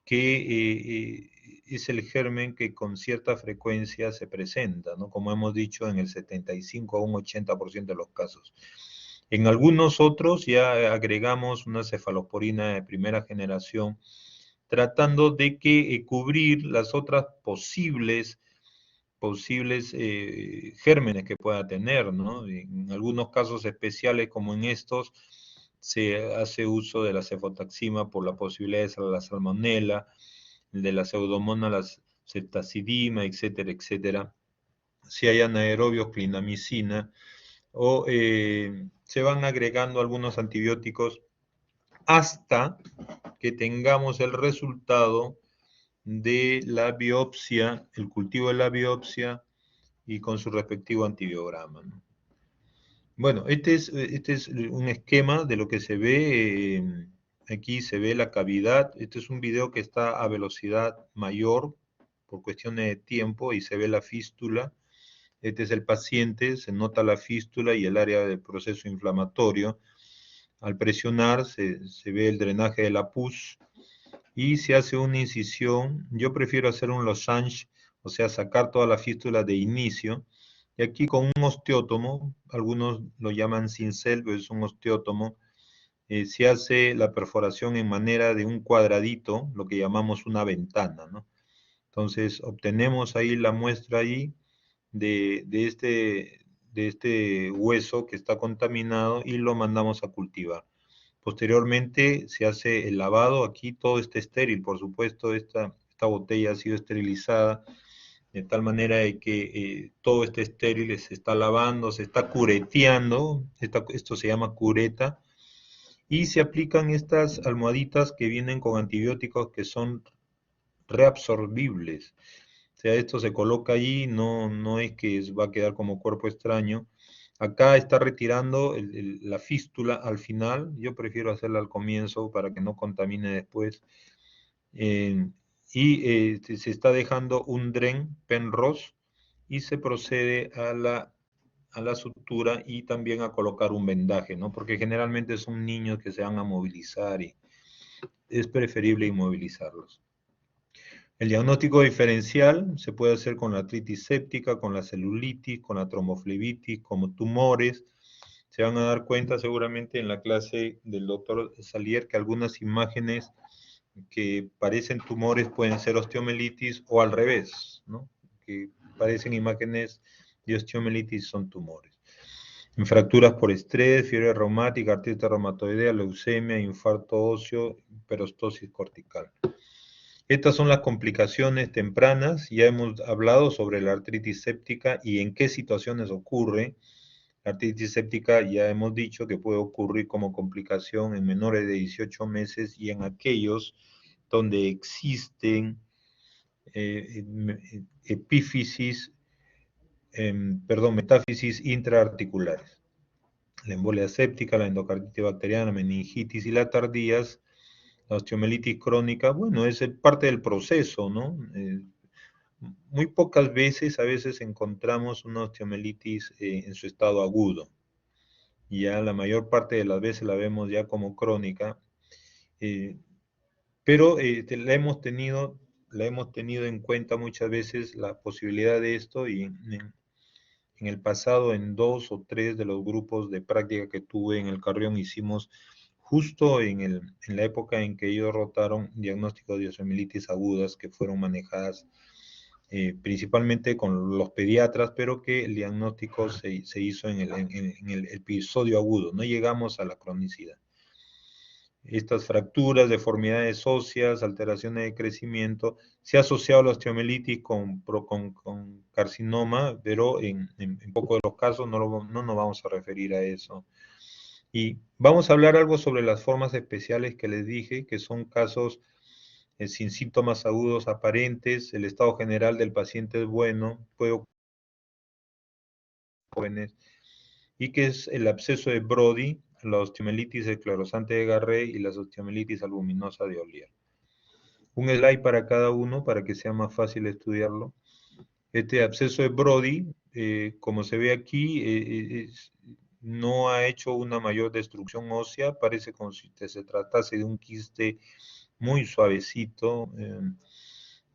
que es el germen que con cierta frecuencia se presenta, ¿no? Como hemos dicho, en el 75 a un 80% de los casos. En algunos otros ya agregamos una cefalosporina de primera generación, tratando de que cubrir las otras posibles gérmenes que pueda tener, ¿no? En algunos casos especiales como en estos, se hace uso de la cefotaxima por la posibilidad de la salmonela, de la pseudomonas, la ceftazidima, etcétera, etcétera. Si hay anaerobios, clindamicina, o se van agregando algunos antibióticos hasta que tengamos el resultado de la biopsia, el cultivo de la biopsia y con su respectivo antibiograma, ¿no? Bueno, este es un esquema de lo que se ve. Aquí se ve la cavidad. Este es un video que está a velocidad mayor por cuestiones de tiempo y se ve la fístula. Este es el paciente, se nota la fístula y el área del proceso inflamatorio. Al presionar se ve el drenaje de la pus y se hace una incisión. Yo prefiero hacer un losange, o sea, sacar toda la fístula de inicio. Y aquí con un osteótomo, algunos lo llaman cincel, pero es un osteótomo, se hace la perforación en manera de un cuadradito, lo que llamamos una ventana, ¿no? Entonces obtenemos ahí la muestra ahí de este hueso que está contaminado y lo mandamos a cultivar. Posteriormente se hace el lavado, aquí todo está estéril, por supuesto, esta botella ha sido esterilizada de tal manera de que todo está estéril, se está lavando, se está cureteando, esto se llama cureta, y se aplican estas almohaditas que vienen con antibióticos que son reabsorbibles. O sea, esto se coloca allí, no es que va a quedar como cuerpo extraño. Acá está retirando la fístula al final, yo prefiero hacerla al comienzo para que no contamine después. Eh, y se está dejando un dren Penrose y se procede a la sutura y también a colocar un vendaje, ¿no? Porque generalmente son niños que se van a movilizar y es preferible inmovilizarlos. El diagnóstico diferencial se puede hacer con la artritis séptica, con la celulitis, con la tromboflebitis, como tumores. Se van a dar cuenta seguramente en la clase del doctor Salier que algunas imágenes que parecen tumores pueden ser osteomelitis o al revés, ¿no? Que parecen imágenes de osteomelitis son tumores. En fracturas por estrés, fiebre reumática, artritis reumatoidea, leucemia, infarto óseo, perostosis cortical. Estas son las complicaciones tempranas. Ya hemos hablado sobre la artritis séptica y en qué situaciones ocurre. La artritis séptica ya hemos dicho que puede ocurrir como complicación en menores de 18 meses y en aquellos donde existen epífisis, metáfisis intraarticulares. La embolia séptica, la endocarditis bacteriana, meningitis y la tardías, la osteomelitis crónica, bueno, es parte del proceso, ¿no? Muy pocas veces, a veces encontramos una osteomelitis en su estado agudo. Ya la mayor parte de las veces la vemos ya como crónica, pero la hemos tenido en cuenta muchas veces la posibilidad de esto y en el pasado en 2 o 3 de los grupos de práctica que tuve en el Carrión hicimos justo en la época en que ellos rotaron diagnósticos de osteomelitis agudas que fueron manejadas principalmente con los pediatras, pero que el diagnóstico se hizo en el episodio agudo, no llegamos a la cronicidad. Estas fracturas, deformidades óseas, alteraciones de crecimiento, se ha asociado a la osteomelitis con carcinoma, pero en pocos de los casos no nos vamos a referir a eso. Y vamos a hablar algo sobre las formas especiales que les dije, que son casos sin síntomas agudos aparentes, el estado general del paciente es bueno, puede ocurrir en jóvenes, y que es el absceso de Brody, la osteomelitis esclerosante de Garré y la osteomelitis albuminosa de Ollier. Un slide para cada uno para que sea más fácil estudiarlo. Este absceso de Brody, como se ve aquí, no ha hecho una mayor destrucción ósea, parece como si se tratase de un quiste muy suavecito.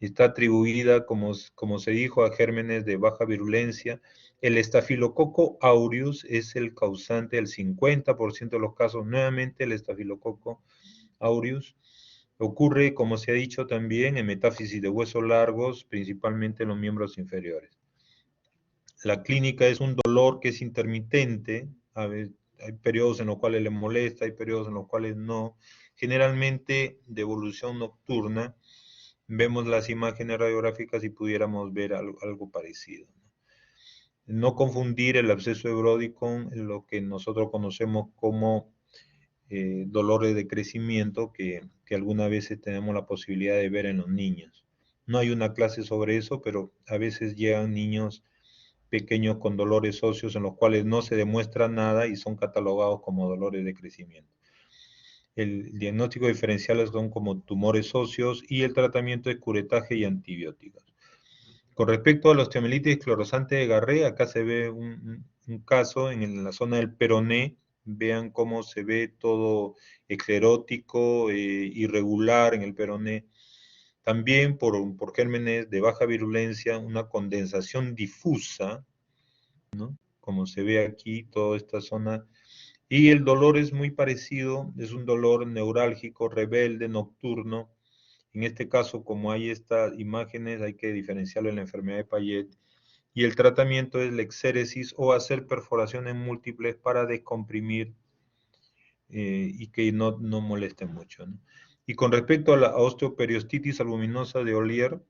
Está atribuida, como se dijo, a gérmenes de baja virulencia. El estafilococo aureus es el causante del 50% de los casos. Nuevamente, el estafilococo aureus ocurre, como se ha dicho también, en metáfisis de huesos largos, principalmente en los miembros inferiores. La clínica es un dolor que es intermitente. A ver, hay periodos en los cuales le molesta, hay periodos en los cuales no. Generalmente de evolución nocturna. Vemos las imágenes radiográficas y pudiéramos ver algo parecido. No confundir el absceso de Brody con lo que nosotros conocemos como dolores de crecimiento que algunas veces tenemos la posibilidad de ver en los niños. No hay una clase sobre eso, pero a veces llegan niños pequeños con dolores óseos en los cuales no se demuestra nada y son catalogados como dolores de crecimiento. El diagnóstico diferencial son como tumores óseos y el tratamiento es curetaje y antibióticos. Con respecto a la osteomielitis esclerosante de Garré, acá se ve un caso en la zona del peroné. Vean cómo se ve todo esclerótico, irregular en el peroné. También por gérmenes de baja virulencia, una condensación difusa, ¿no? Como se ve aquí, toda esta zona. Y el dolor es muy parecido, es un dolor neurálgico, rebelde, nocturno. En este caso, como hay estas imágenes, hay que diferenciarlo en la enfermedad de Payet. Y el tratamiento es la exéresis o hacer perforaciones múltiples para descomprimir y que no moleste mucho, ¿no? Y con respecto a la osteoperiostitis albuminosa de Ollier,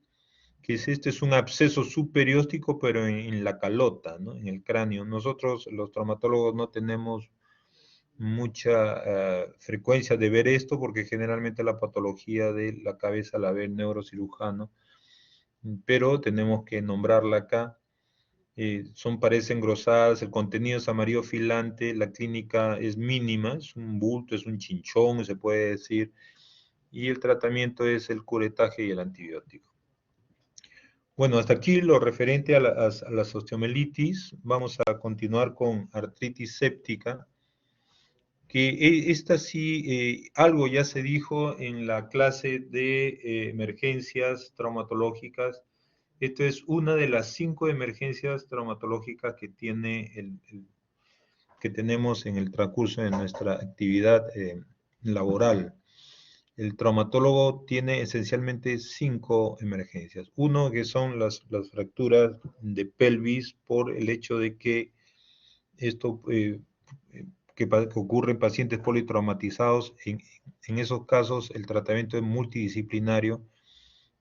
que es un absceso subperióstico, pero en la calota, ¿no? En el cráneo. Nosotros, los traumatólogos, no tenemos mucha frecuencia de ver esto, porque generalmente la patología de la cabeza la ve el neurocirujano, pero tenemos que nombrarla acá. Son paredes engrosadas, el contenido es amarillo filante, la clínica es mínima, es un bulto, es un chinchón, se puede decir, y el tratamiento es el curetaje y el antibiótico. Bueno, hasta aquí lo referente a las osteomelitis. Vamos a continuar con artritis séptica, que esta sí, algo ya se dijo en la clase de emergencias traumatológicas. Esto es una de las 5 emergencias traumatológicas que que tenemos en el transcurso de nuestra actividad laboral. El traumatólogo tiene esencialmente 5 emergencias. Uno, que son las fracturas de pelvis por el hecho de que esto que ocurre en pacientes politraumatizados. En esos casos el tratamiento es multidisciplinario,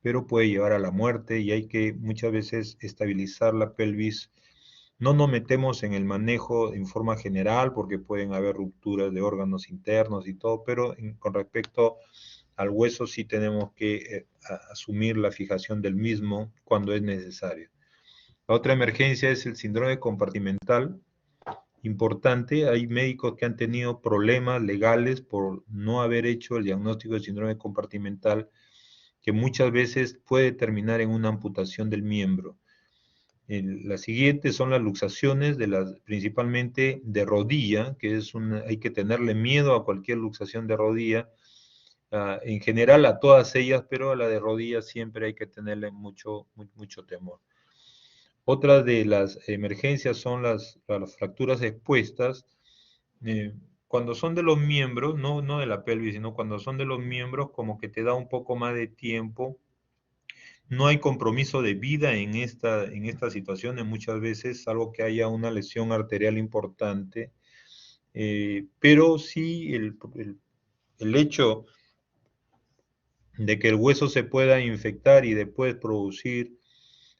pero puede llevar a la muerte y hay que muchas veces estabilizar la pelvis. No nos metemos en el manejo en forma general porque pueden haber rupturas de órganos internos y todo, pero con respecto al hueso sí tenemos que asumir la fijación del mismo cuando es necesario. La otra emergencia es el síndrome compartimental. Importante, hay médicos que han tenido problemas legales por no haber hecho el diagnóstico de síndrome compartimental, que muchas veces puede terminar en una amputación del miembro. La siguiente son las luxaciones, principalmente de rodilla, que hay que tenerle miedo a cualquier luxación de rodilla, en general a todas ellas, pero a la de rodilla siempre hay que tenerle mucho temor. Otra de las emergencias son las fracturas expuestas. Cuando son de los miembros, no de la pelvis, sino cuando son de los miembros, como que te da un poco más de tiempo. No hay compromiso de vida en estas situaciones muchas veces, salvo que haya una lesión arterial importante. Pero sí el hecho de que el hueso se pueda infectar y después producir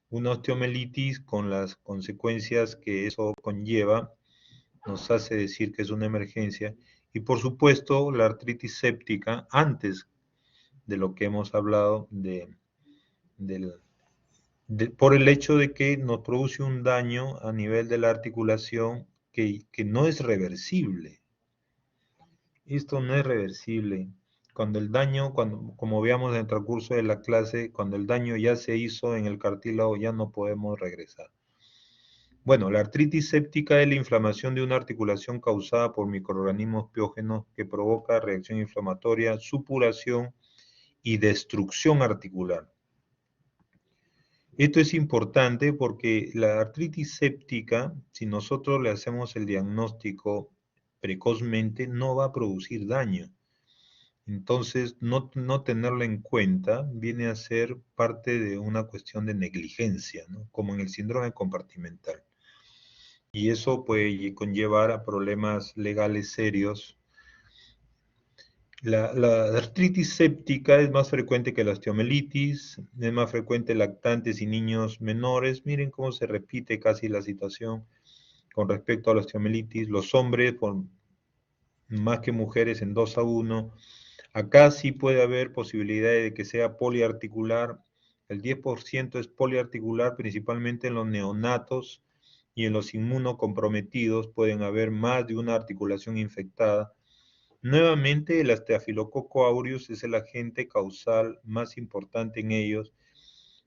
una osteomelitis con las consecuencias que eso conlleva, nos hace decir que es una emergencia. Y por supuesto, la artritis séptica, antes de lo que hemos hablado, por el hecho de que nos produce un daño a nivel de la articulación que no es reversible. Esto no es reversible. Cuando el daño, como veamos en el transcurso de la clase, cuando el daño ya se hizo en el cartílago, ya no podemos regresar. Bueno, la artritis séptica es la inflamación de una articulación causada por microorganismos piógenos que provoca reacción inflamatoria, supuración y destrucción articular. Esto es importante porque la artritis séptica, si nosotros le hacemos el diagnóstico precozmente, no va a producir daño. Entonces, no tenerlo en cuenta viene a ser parte de una cuestión de negligencia, ¿no? Como en el síndrome compartimental. Y eso puede conllevar a problemas legales serios. La artritis séptica es más frecuente que la osteomelitis, es más frecuente en lactantes y niños menores. Miren cómo se repite casi la situación con respecto a la osteomelitis. Los hombres, por más que mujeres, en 2-1. Acá sí puede haber posibilidades de que sea poliarticular. El 10% es poliarticular, principalmente en los neonatos y en los inmunocomprometidos pueden haber más de una articulación infectada. Nuevamente, el Staphylococcus aureus es el agente causal más importante en ellos.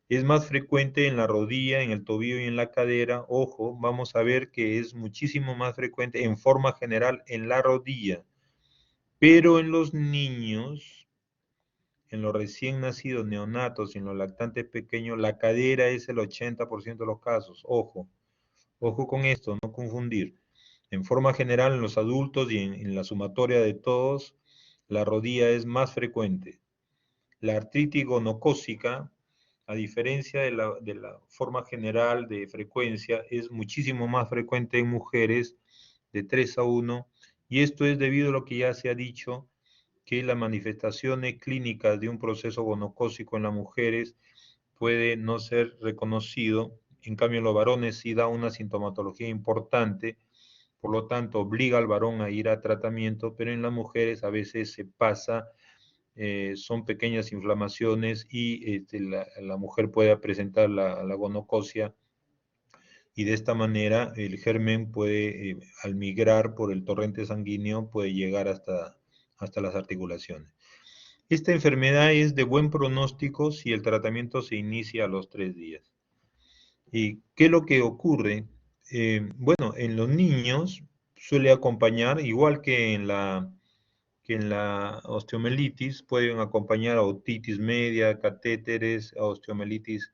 Es más frecuente en la rodilla, en el tobillo y en la cadera. Ojo, vamos a ver que es muchísimo más frecuente en forma general en la rodilla. Pero en los niños, en los recién nacidos neonatos y en los lactantes pequeños, la cadera es el 80% de los casos. Ojo, ojo con esto, no confundir. En forma general, en los adultos y en la sumatoria de todos, la rodilla es más frecuente. La artritis gonocócica, a diferencia de la forma general de frecuencia, es muchísimo más frecuente en mujeres de 3-1, y esto es debido a lo que ya se ha dicho, que las manifestaciones clínicas de un proceso gonocócico en las mujeres puede no ser reconocido, en cambio en los varones sí da una sintomatología importante, por lo tanto obliga al varón a ir a tratamiento, pero en las mujeres a veces se pasa, son pequeñas inflamaciones y la mujer puede presentar la gonococia, y de esta manera el germen puede, al migrar por el torrente sanguíneo, puede llegar hasta las articulaciones. Esta enfermedad es de buen pronóstico si el tratamiento se inicia a los 3 días. ¿Y qué es lo que ocurre? Bueno, en los niños suele acompañar, igual que en la osteomelitis, pueden acompañar a otitis media, catéteres, a osteomelitis.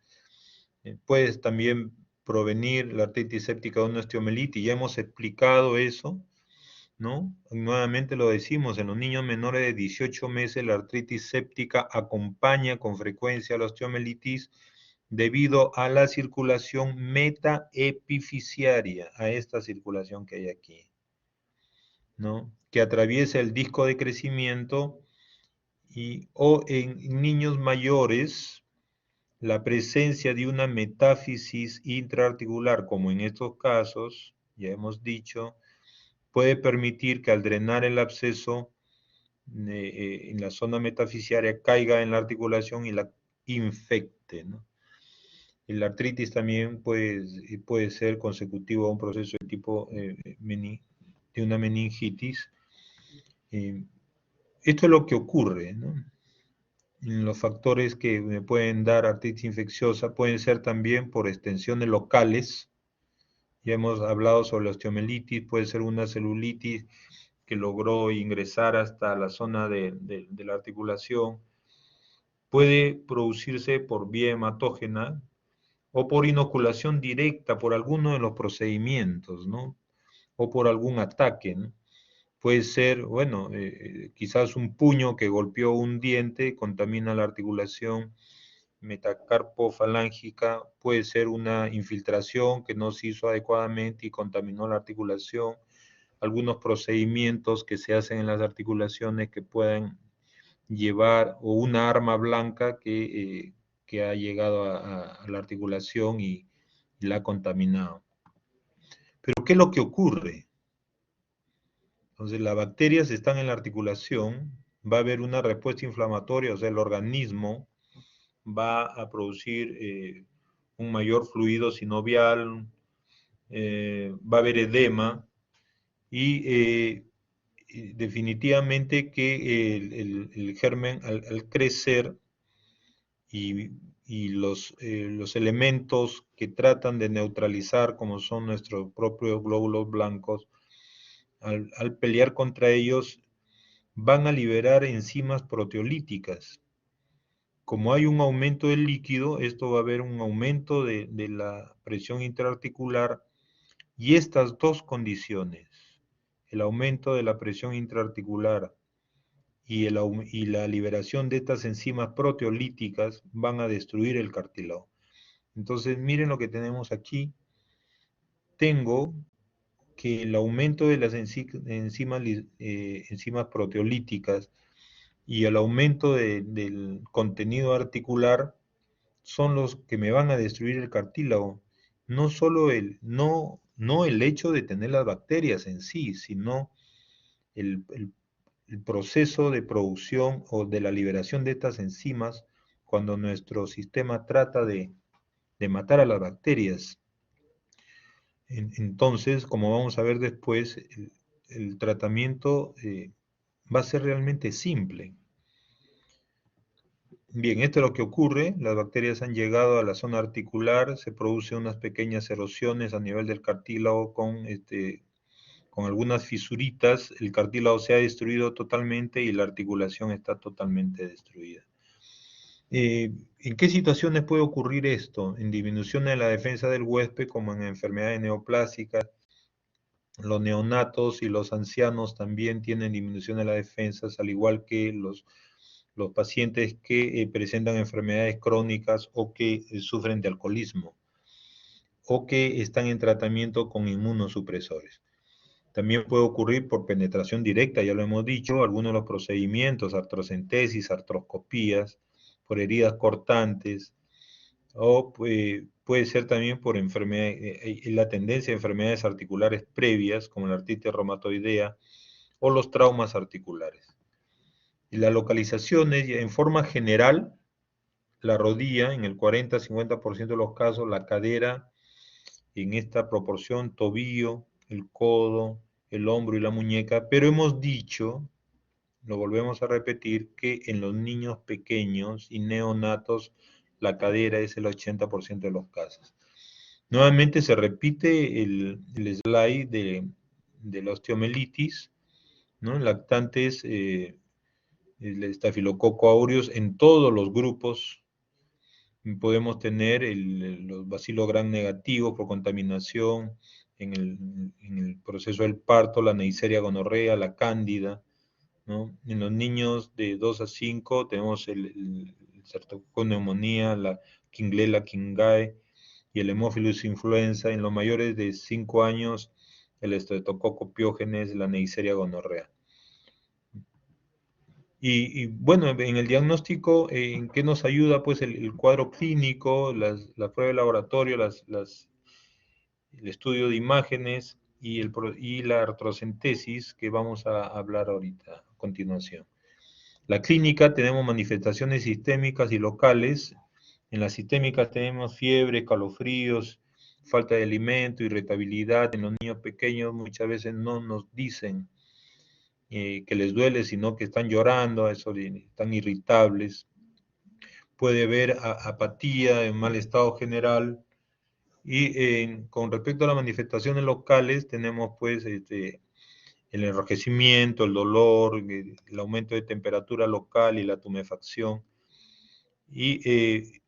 Puede también provenir la artritis séptica de una osteomelitis, ya hemos explicado eso, ¿no? Nuevamente lo decimos, en los niños menores de 18 meses la artritis séptica acompaña con frecuencia a la osteomelitis debido a la circulación metaepifisiaria, a esta circulación que hay aquí, ¿no? Que atraviesa el disco de crecimiento o en niños mayores la presencia de una metáfisis intraarticular, como en estos casos, ya hemos dicho, puede permitir que al drenar el absceso en la zona metafisiaria caiga en la articulación y la infecte, ¿no? Y la artritis también puede ser consecutivo a un proceso de tipo de una meningitis. Eh, Esto es lo que ocurre, ¿no? Los factores que me pueden dar artritis infecciosa pueden ser también por extensiones locales. Ya hemos hablado sobre la osteomelitis, puede ser una celulitis que logró ingresar hasta la zona de la articulación. Puede producirse por vía hematógena o por inoculación directa por alguno de los procedimientos, ¿no? O por algún ataque, ¿no? Puede ser, bueno, quizás un puño que golpeó un diente, contamina la articulación metacarpofalángica, puede ser una infiltración que no se hizo adecuadamente y contaminó la articulación, algunos procedimientos que se hacen en las articulaciones que pueden llevar, o una arma blanca que ha llegado a la articulación y la ha contaminado. Pero ¿qué es lo que ocurre? Entonces, las bacterias están en la articulación, va a haber una respuesta inflamatoria, o sea, el organismo va a producir un mayor fluido sinovial, va a haber edema y definitivamente que el germen al crecer y, y los elementos que tratan de neutralizar, como son nuestros propios glóbulos blancos, al pelear contra ellos, van a liberar enzimas proteolíticas. como hay un aumento del líquido, esto va a haber un aumento de la presión intraarticular, y estas dos condiciones, el aumento de la presión intraarticular y la liberación de estas enzimas proteolíticas, van a destruir el cartílago. Entonces, miren lo que tenemos aquí. Tengo que el aumento de las enzimas proteolíticas y el aumento del contenido articular son los que me van a destruir el cartílago. No solo no el hecho de tener las bacterias en sí, sino el proceso de producción o de la liberación de estas enzimas cuando nuestro sistema trata de matar a las bacterias. Entonces, como vamos a ver después, el tratamiento va a ser realmente simple. Bien, esto es lo que ocurre. Las bacterias han llegado a la zona articular, se producen unas pequeñas erosiones a nivel del cartílago con algunas fisuritas. El cartílago se ha destruido totalmente y la articulación está totalmente destruida. ¿En qué situaciones puede ocurrir esto? En disminución de la defensa del huésped, como en enfermedades neoplásicas. Los neonatos y los ancianos también tienen disminución de las defensas, al igual que los pacientes que presentan enfermedades crónicas o que sufren de alcoholismo o que están en tratamiento con inmunosupresores. También puede ocurrir por penetración directa, ya lo hemos dicho, algunos de los procedimientos, artrocentesis, artroscopías, por heridas cortantes, o puede ser también por la tendencia a enfermedades articulares previas, como la artritis reumatoidea, o los traumas articulares. Y las localizaciones, en forma general, la rodilla en el 40-50% de los casos, la cadera en esta proporción, tobillo, el codo, el hombro y la muñeca, pero hemos dicho, lo volvemos a repetir, que en los niños pequeños y neonatos la cadera es el 80% de los casos. Nuevamente se repite el slide de la osteomelitis, ¿no? Lactantes, el estafilococo aureus en todos los grupos. Podemos tener los bacilos gram negativos por contaminación en el proceso del parto, la Neisseria gonorrea, la cándida, ¿no? En los niños de 2 a 5 tenemos el Streptococcus neumonía, la Klebsiella kingae y el Haemophilus influenza. En los mayores de 5 años, el Streptococcus pyogenes, la Neisseria gonorrea. Y bueno, en el diagnóstico, ¿en qué nos ayuda? Pues el cuadro clínico, las pruebas de laboratorio, el estudio de imágenes y la artrocentesis que vamos a hablar ahorita a continuación. La clínica, tenemos manifestaciones sistémicas y locales. En las sistémicas tenemos fiebre, calofríos, falta de alimento, irritabilidad. En los niños pequeños muchas veces no nos dicen que les duele, sino que están llorando, están irritables. Puede haber apatía, en mal estado general. Y con respecto a las manifestaciones locales, tenemos pues el enrojecimiento, el dolor, el aumento de temperatura local y la tumefacción. Y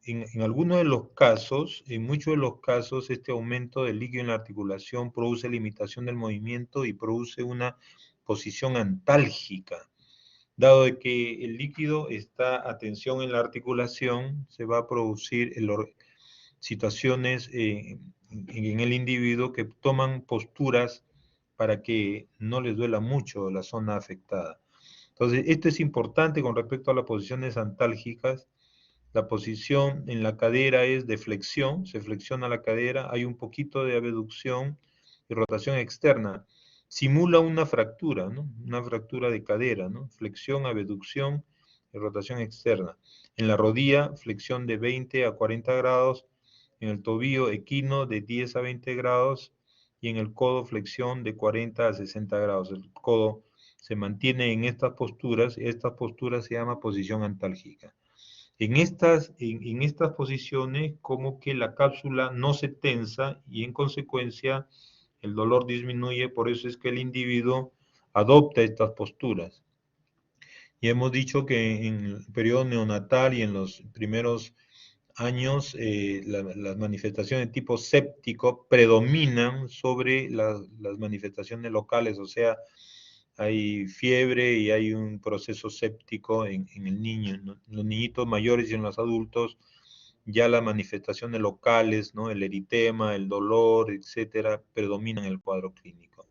en algunos de los casos, en muchos de los casos, este aumento del líquido en la articulación produce limitación del movimiento y produce una posición antálgica. Dado de que el líquido está a tensión en la articulación, se va a producir situaciones en el individuo que toman posturas para que no les duela mucho la zona afectada. Entonces, esto es importante con respecto a las posiciones antálgicas. La posición en la cadera es de flexión, se flexiona la cadera, hay un poquito de abducción y rotación externa. Simula una fractura, ¿no? Una fractura de cadera, ¿no? Flexión, abducción y rotación externa. En la rodilla, flexión de 20 a 40 grados. En el tobillo, equino de 10 a 20 grados. Y en el codo, flexión de 40 a 60 grados. El codo se mantiene en estas posturas se llama posición antálgica. En estas posiciones, como que la cápsula no se tensa y en consecuencia el dolor disminuye, por eso es que el individuo adopta estas posturas. Y hemos dicho que en el periodo neonatal y en los primeros años las manifestaciones de tipo séptico predominan sobre las manifestaciones locales, o sea, hay fiebre y hay un proceso séptico en el niño, ¿no? En los niñitos mayores y en los adultos ya las manifestaciones locales, ¿no? El eritema, el dolor, etcétera, predominan en el cuadro clínico.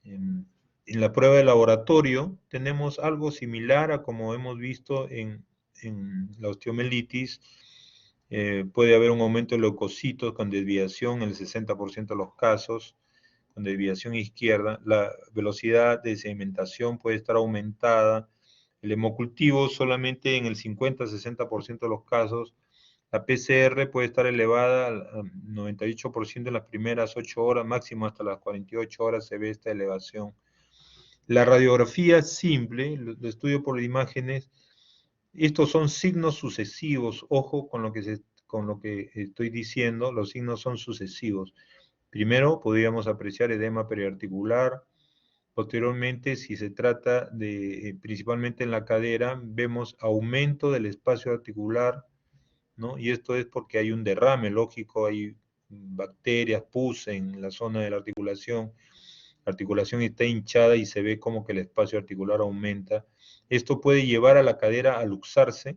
En la prueba de laboratorio tenemos algo similar a como hemos visto en la osteomelitis. Puede haber un aumento de leucocitos con desviación en el 60% de los casos, con desviación izquierda. La velocidad de sedimentación puede estar aumentada. El hemocultivo solamente en el 50-60% de los casos. La PCR puede estar elevada al 98% en las primeras 8 horas, máximo hasta las 48 horas se ve esta elevación. La radiografía simple, el estudio por imágenes, estos son signos sucesivos. Ojo con lo que estoy diciendo, los signos son sucesivos. Primero podríamos apreciar edema periarticular. Posteriormente, si se trata de, principalmente en la cadera, vemos aumento del espacio articular, ¿no? Y esto es porque hay un derrame lógico, hay bacterias, pus en la zona de la articulación está hinchada y se ve como que el espacio articular aumenta. Esto puede llevar a la cadera a luxarse.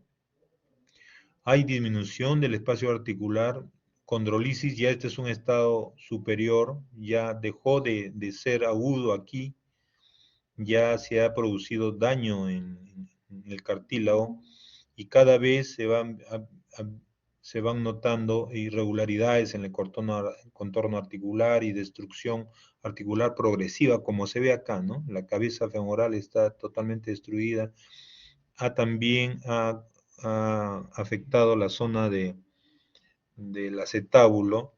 Hay disminución del espacio articular, condrolisis, ya este es un estado superior, ya dejó de ser agudo aquí, ya se ha producido daño en el cartílago y cada vez se van notando irregularidades en el contorno articular y destrucción articular progresiva, como se ve acá, ¿no? La cabeza femoral está totalmente destruida. También ha afectado la zona del acetábulo,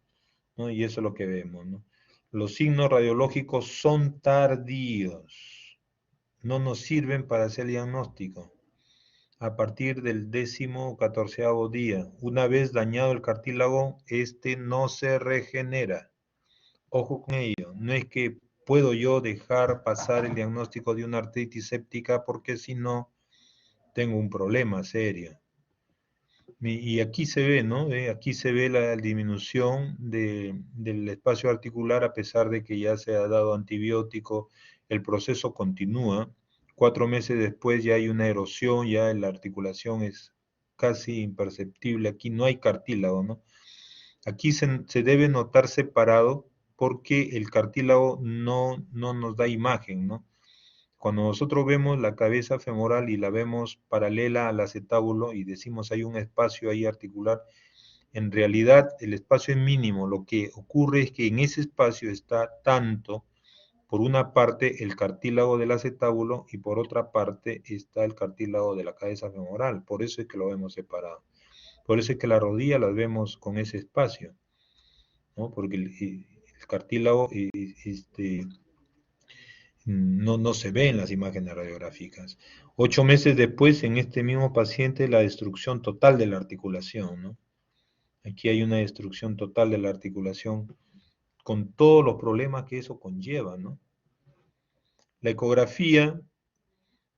¿no? Y eso es lo que vemos, ¿no? Los signos radiológicos son tardíos, no nos sirven para hacer diagnóstico. A partir del 14º día, una vez dañado el cartílago, este no se regenera. Ojo con ello, no es que puedo yo dejar pasar el diagnóstico de una artritis séptica porque si no, tengo un problema serio. Y aquí se ve, ¿no? Aquí se ve la disminución del espacio articular a pesar de que ya se ha dado antibiótico, el proceso continúa. 4 meses después ya hay una erosión, ya la articulación es casi imperceptible, aquí no hay cartílago, ¿no? Aquí se debe notar separado porque el cartílago no nos da imagen, ¿no? Cuando nosotros vemos la cabeza femoral y la vemos paralela al acetábulo y decimos hay un espacio ahí articular, en realidad el espacio es mínimo. Lo que ocurre es que en ese espacio está tanto, por una parte, el cartílago del acetábulo y por otra parte está el cartílago de la cabeza femoral. Por eso es que lo vemos separado. Por eso es que la rodilla las vemos con ese espacio, ¿no? Porque el cartílago no se ve en las imágenes radiográficas. 8 meses después, en este mismo paciente, la destrucción total de la articulación, ¿no? Aquí hay una destrucción total de la articulación con todos los problemas que eso conlleva, ¿no? La ecografía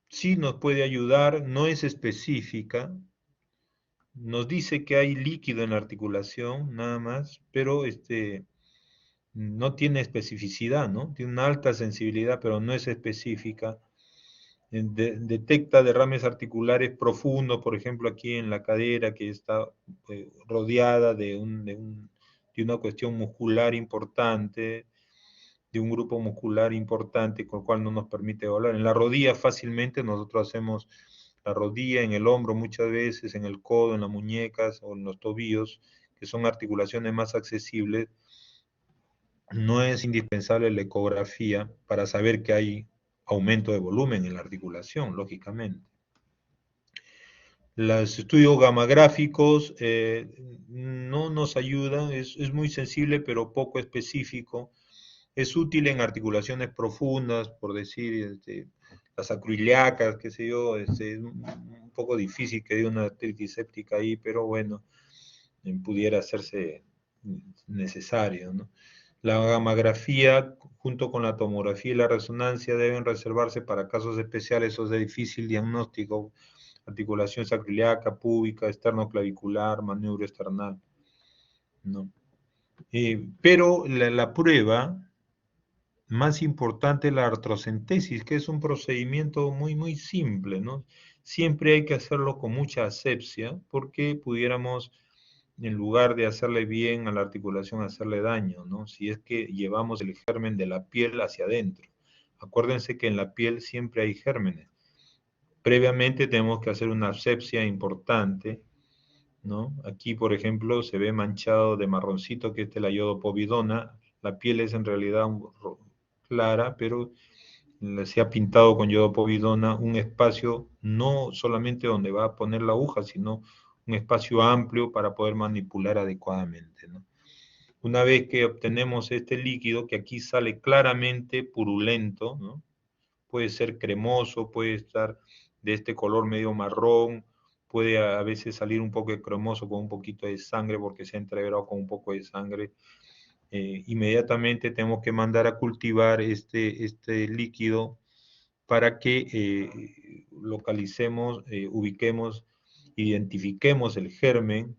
sí nos puede ayudar, no es específica, nos dice que hay líquido en la articulación, nada más, pero no tiene especificidad, ¿no? Tiene una alta sensibilidad, pero no es específica. Detecta derrames articulares profundos, por ejemplo, aquí en la cadera, que está rodeada de una cuestión muscular importante, de un grupo muscular importante, con el cual no nos permite volar. En la rodilla fácilmente nosotros hacemos la rodilla, en el hombro muchas veces, en el codo, en las muñecas o en los tobillos, que son articulaciones más accesibles. No es indispensable la ecografía para saber que hay aumento de volumen en la articulación, lógicamente. Los estudios gamagráficos no nos ayudan, es muy sensible pero poco específico. Es útil en articulaciones profundas, por decir, las acroiliacas, qué sé yo, es un poco difícil que dé una artritis séptica ahí, pero bueno, pudiera hacerse necesario, ¿no? La gammagrafía, junto con la tomografía y la resonancia, deben reservarse para casos especiales o de difícil diagnóstico, articulación sacroiliaca, púbica, esternoclavicular, manubrio esternal, ¿no? Pero la prueba más importante es la artrocentesis, que es un procedimiento muy simple, ¿no? Siempre hay que hacerlo con mucha asepsia, porque pudiéramos, en lugar de hacerle bien a la articulación, hacerle daño, ¿no? Si es que llevamos el germen de la piel hacia adentro. Acuérdense que en la piel siempre hay gérmenes. Previamente tenemos que hacer una asepsia importante, ¿no? Aquí, por ejemplo, se ve manchado de marroncito, que es la iodopovidona. La piel es en realidad clara, pero se ha pintado con iodopovidona un espacio no solamente donde va a poner la aguja, sino un espacio amplio para poder manipular adecuadamente, ¿no? Una vez que obtenemos este líquido, que aquí sale claramente purulento, ¿no? Puede ser cremoso, puede estar de este color medio marrón, puede a veces salir un poco de cremoso con un poquito de sangre porque se ha entreverado con un poco de sangre. Inmediatamente tenemos que mandar a cultivar este líquido para que localicemos, ubiquemos, identifiquemos el germen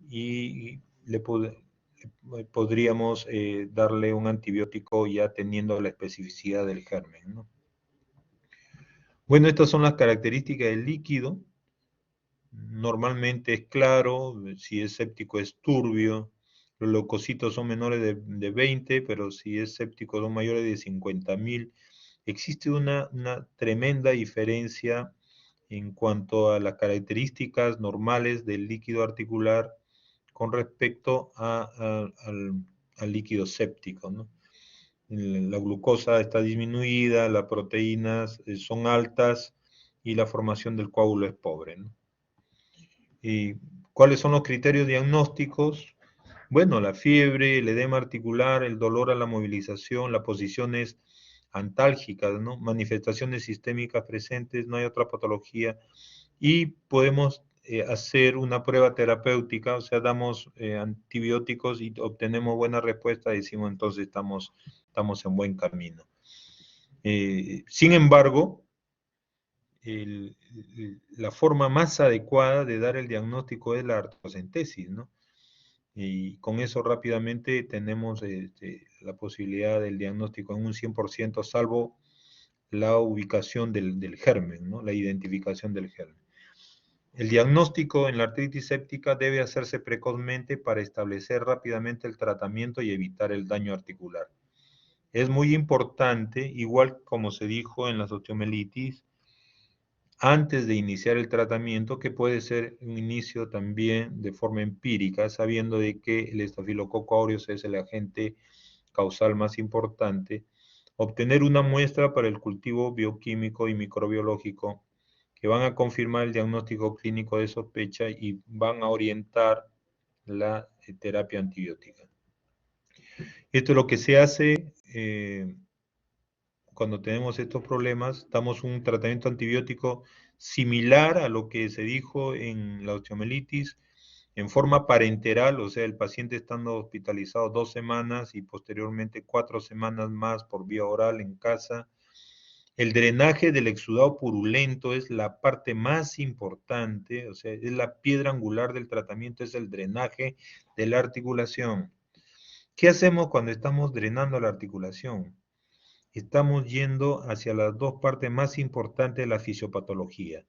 y podríamos darle un antibiótico ya teniendo la especificidad del germen, ¿no? Bueno, estas son las características del líquido. Normalmente es claro, si es séptico es turbio, los leucocitos son menores de 20, pero si es séptico son mayores de 50.000. Existe una tremenda diferencia en cuanto a las características normales del líquido articular con respecto al líquido séptico, ¿no? La glucosa está disminuida, las proteínas son altas y la formación del coágulo es pobre, ¿no? ¿Y cuáles son los criterios diagnósticos? Bueno, la fiebre, el edema articular, el dolor a la movilización, las posiciones antálgicas, ¿no? Manifestaciones sistémicas presentes, no hay otra patología. Y podemos hacer una prueba terapéutica, o sea, damos antibióticos y obtenemos buena respuesta, decimos entonces estamos en buen camino. Sin embargo, la forma más adecuada de dar el diagnóstico es la artrocentesis, ¿no? Y con eso rápidamente tenemos la posibilidad del diagnóstico en un 100%, salvo la ubicación del germen, ¿no? La identificación del germen. El diagnóstico en la artritis séptica debe hacerse precozmente para establecer rápidamente el tratamiento y evitar el daño articular. Es muy importante, igual como se dijo en las osteomelitis, antes de iniciar el tratamiento, que puede ser un inicio también de forma empírica, sabiendo de que el estafilococo aureus es el agente causal más importante, obtener una muestra para el cultivo bioquímico y microbiológico que van a confirmar el diagnóstico clínico de sospecha y van a orientar la terapia antibiótica. Esto es lo que se hace cuando tenemos estos problemas, damos un tratamiento antibiótico similar a lo que se dijo en la osteomelitis, en forma parenteral, o sea, el paciente estando hospitalizado 2 semanas y posteriormente 4 semanas más por vía oral en casa. El drenaje del exudado purulento es la parte más importante, o sea, es la piedra angular del tratamiento, es el drenaje de la articulación. ¿Qué hacemos cuando estamos drenando la articulación? Estamos yendo hacia las dos partes más importantes de la fisiopatología.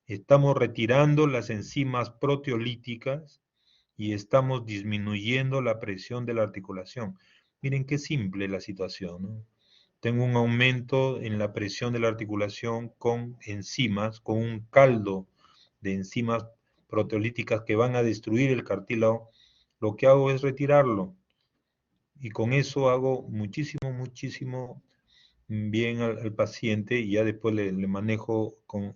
Estamos retirando las enzimas proteolíticas y estamos disminuyendo la presión de la articulación. Miren qué simple la situación, ¿no? Tengo un aumento en la presión de la articulación con enzimas, con un caldo de enzimas proteolíticas que van a destruir el cartílago. Lo que hago es retirarlo y con eso hago muchísimo bien al paciente y ya después le manejo con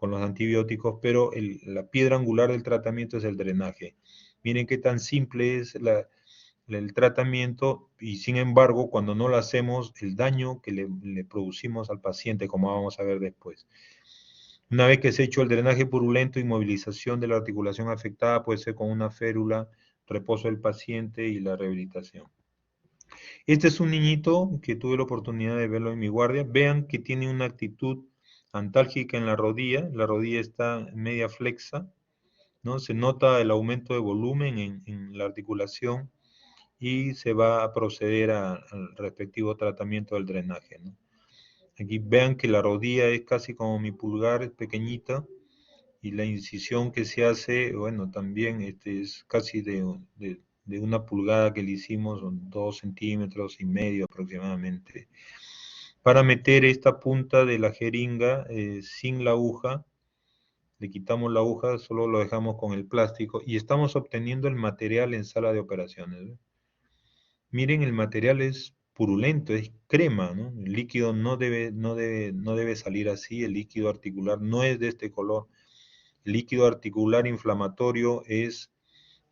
los antibióticos, pero la piedra angular del tratamiento es el drenaje. Miren qué tan simple es el tratamiento y sin embargo cuando no lo hacemos, el daño que le producimos al paciente, como vamos a ver después. Una vez que se ha hecho el drenaje purulento, inmovilización de la articulación afectada puede ser con una férula, reposo del paciente y la rehabilitación. Este es un niñito que tuve la oportunidad de verlo en mi guardia. Vean que tiene una actitud antálgica en la rodilla está media flexa, ¿no? Se nota el aumento de volumen en la articulación y se va a proceder al respectivo tratamiento del drenaje, ¿no? Aquí vean que la rodilla es casi como mi pulgar, es pequeñita, y la incisión que se hace, bueno, también es casi de una pulgada que le hicimos, son 2,5 centímetros aproximadamente, para meter esta punta de la jeringa sin la aguja. Le quitamos la aguja, solo lo dejamos con el plástico y estamos obteniendo el material en sala de operaciones, ¿ve? Miren, el material es purulento, es crema, ¿no? El líquido no debe salir así, el líquido articular no es de este color. El líquido articular inflamatorio es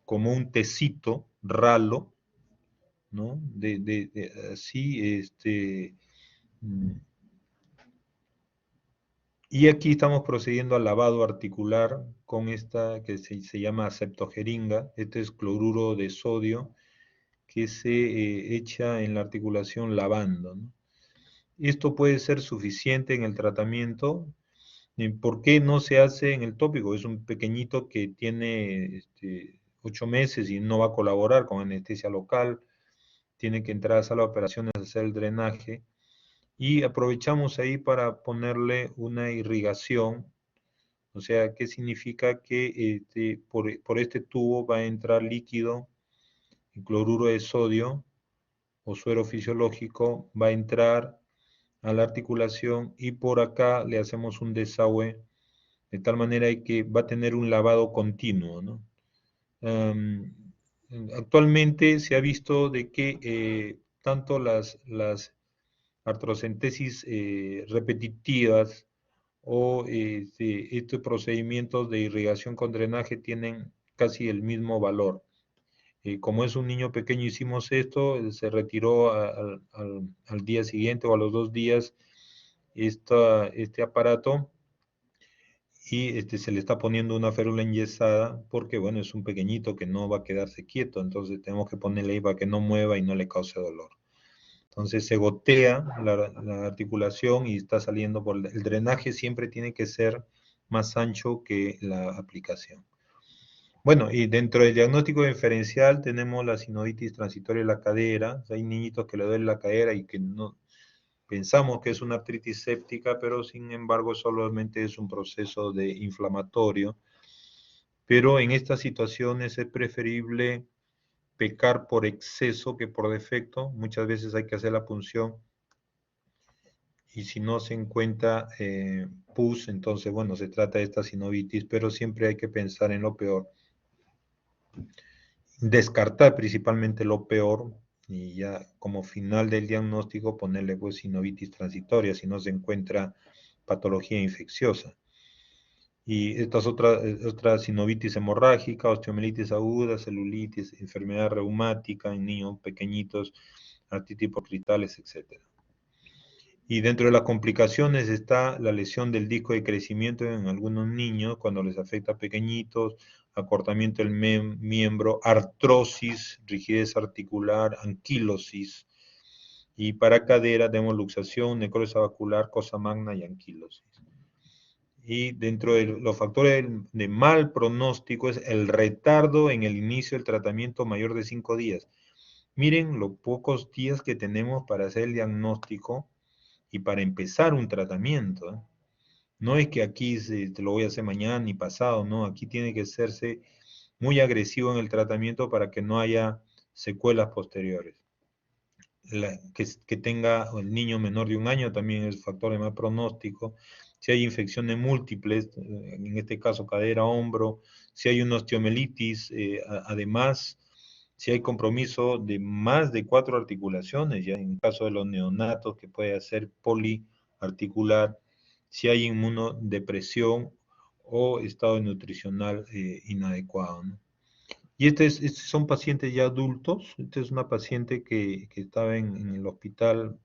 como un tecito ralo, ¿no? Así, mm, y aquí estamos procediendo al lavado articular con esta que se llama septogeringa. Este es cloruro de sodio que se echa en la articulación lavando, ¿no? Esto puede ser suficiente en el tratamiento. ¿Por qué no se hace en el tópico? Es un pequeñito que tiene 8 meses y no va a colaborar con anestesia local. Tiene que entrar a sala de operaciones a hacer el drenaje. Y aprovechamos ahí para ponerle una irrigación. O sea, ¿qué significa? Que por este tubo va a entrar líquido, el cloruro de sodio o suero fisiológico, va a entrar a la articulación y por acá le hacemos un desagüe de tal manera que va a tener un lavado continuo, ¿no? Um, Actualmente se ha visto de que tanto las artrocentesis repetitivas o estos procedimientos de irrigación con drenaje tienen casi el mismo valor. Como es un niño pequeño, hicimos esto, se retiró al día siguiente o a los 2 días este aparato y se le está poniendo una férula enyesada porque, bueno, es un pequeñito que no va a quedarse quieto, entonces tenemos que ponerle ahí para que no mueva y no le cause dolor. Entonces se gotea la articulación y está saliendo por el drenaje, siempre tiene que ser más ancho que la aplicación. Bueno, y dentro del diagnóstico diferencial tenemos la sinovitis transitoria de la cadera. O sea, hay niñitos que le duele la cadera y que no pensamos que es una artritis séptica, pero sin embargo solamente es un proceso de inflamatorio. Pero en estas situaciones es preferible pecar por exceso que por defecto. Muchas veces hay que hacer la punción y si no se encuentra pus, entonces, bueno, se trata de esta sinovitis, pero siempre hay que pensar en lo peor. Descartar principalmente lo peor y ya como final del diagnóstico ponerle pues sinovitis transitoria si no se encuentra patología infecciosa. Y estas otras sinovitis hemorrágica, osteomielitis aguda, celulitis, enfermedad reumática en niños pequeñitos, artritis por cristales, etc. Y dentro de las complicaciones está la lesión del disco de crecimiento en algunos niños cuando les afecta a pequeñitos, acortamiento del miembro, artrosis, rigidez articular, anquilosis. Y para cadera tenemos luxación, necrosis abacular, cosa magna y anquilosis. Y dentro de los factores de mal pronóstico es el retardo en el inicio del tratamiento mayor de 5 días. Miren los pocos días que tenemos para hacer el diagnóstico y para empezar un tratamiento, ¿eh? No es que aquí te lo voy a hacer mañana ni pasado, no, aquí tiene que hacerse muy agresivo en el tratamiento para que no haya secuelas posteriores. Que tenga el niño menor de 1 año también es factor de mal pronóstico. Si hay infecciones múltiples, en este caso cadera, hombro, si hay una osteomelitis, además, si hay compromiso de más de 4 articulaciones, ya en el caso de los neonatos, que puede ser poliarticular, si hay inmunodepresión o estado nutricional inadecuado, ¿no? Y estos son pacientes ya adultos. Esta es una paciente que estaba en el hospital,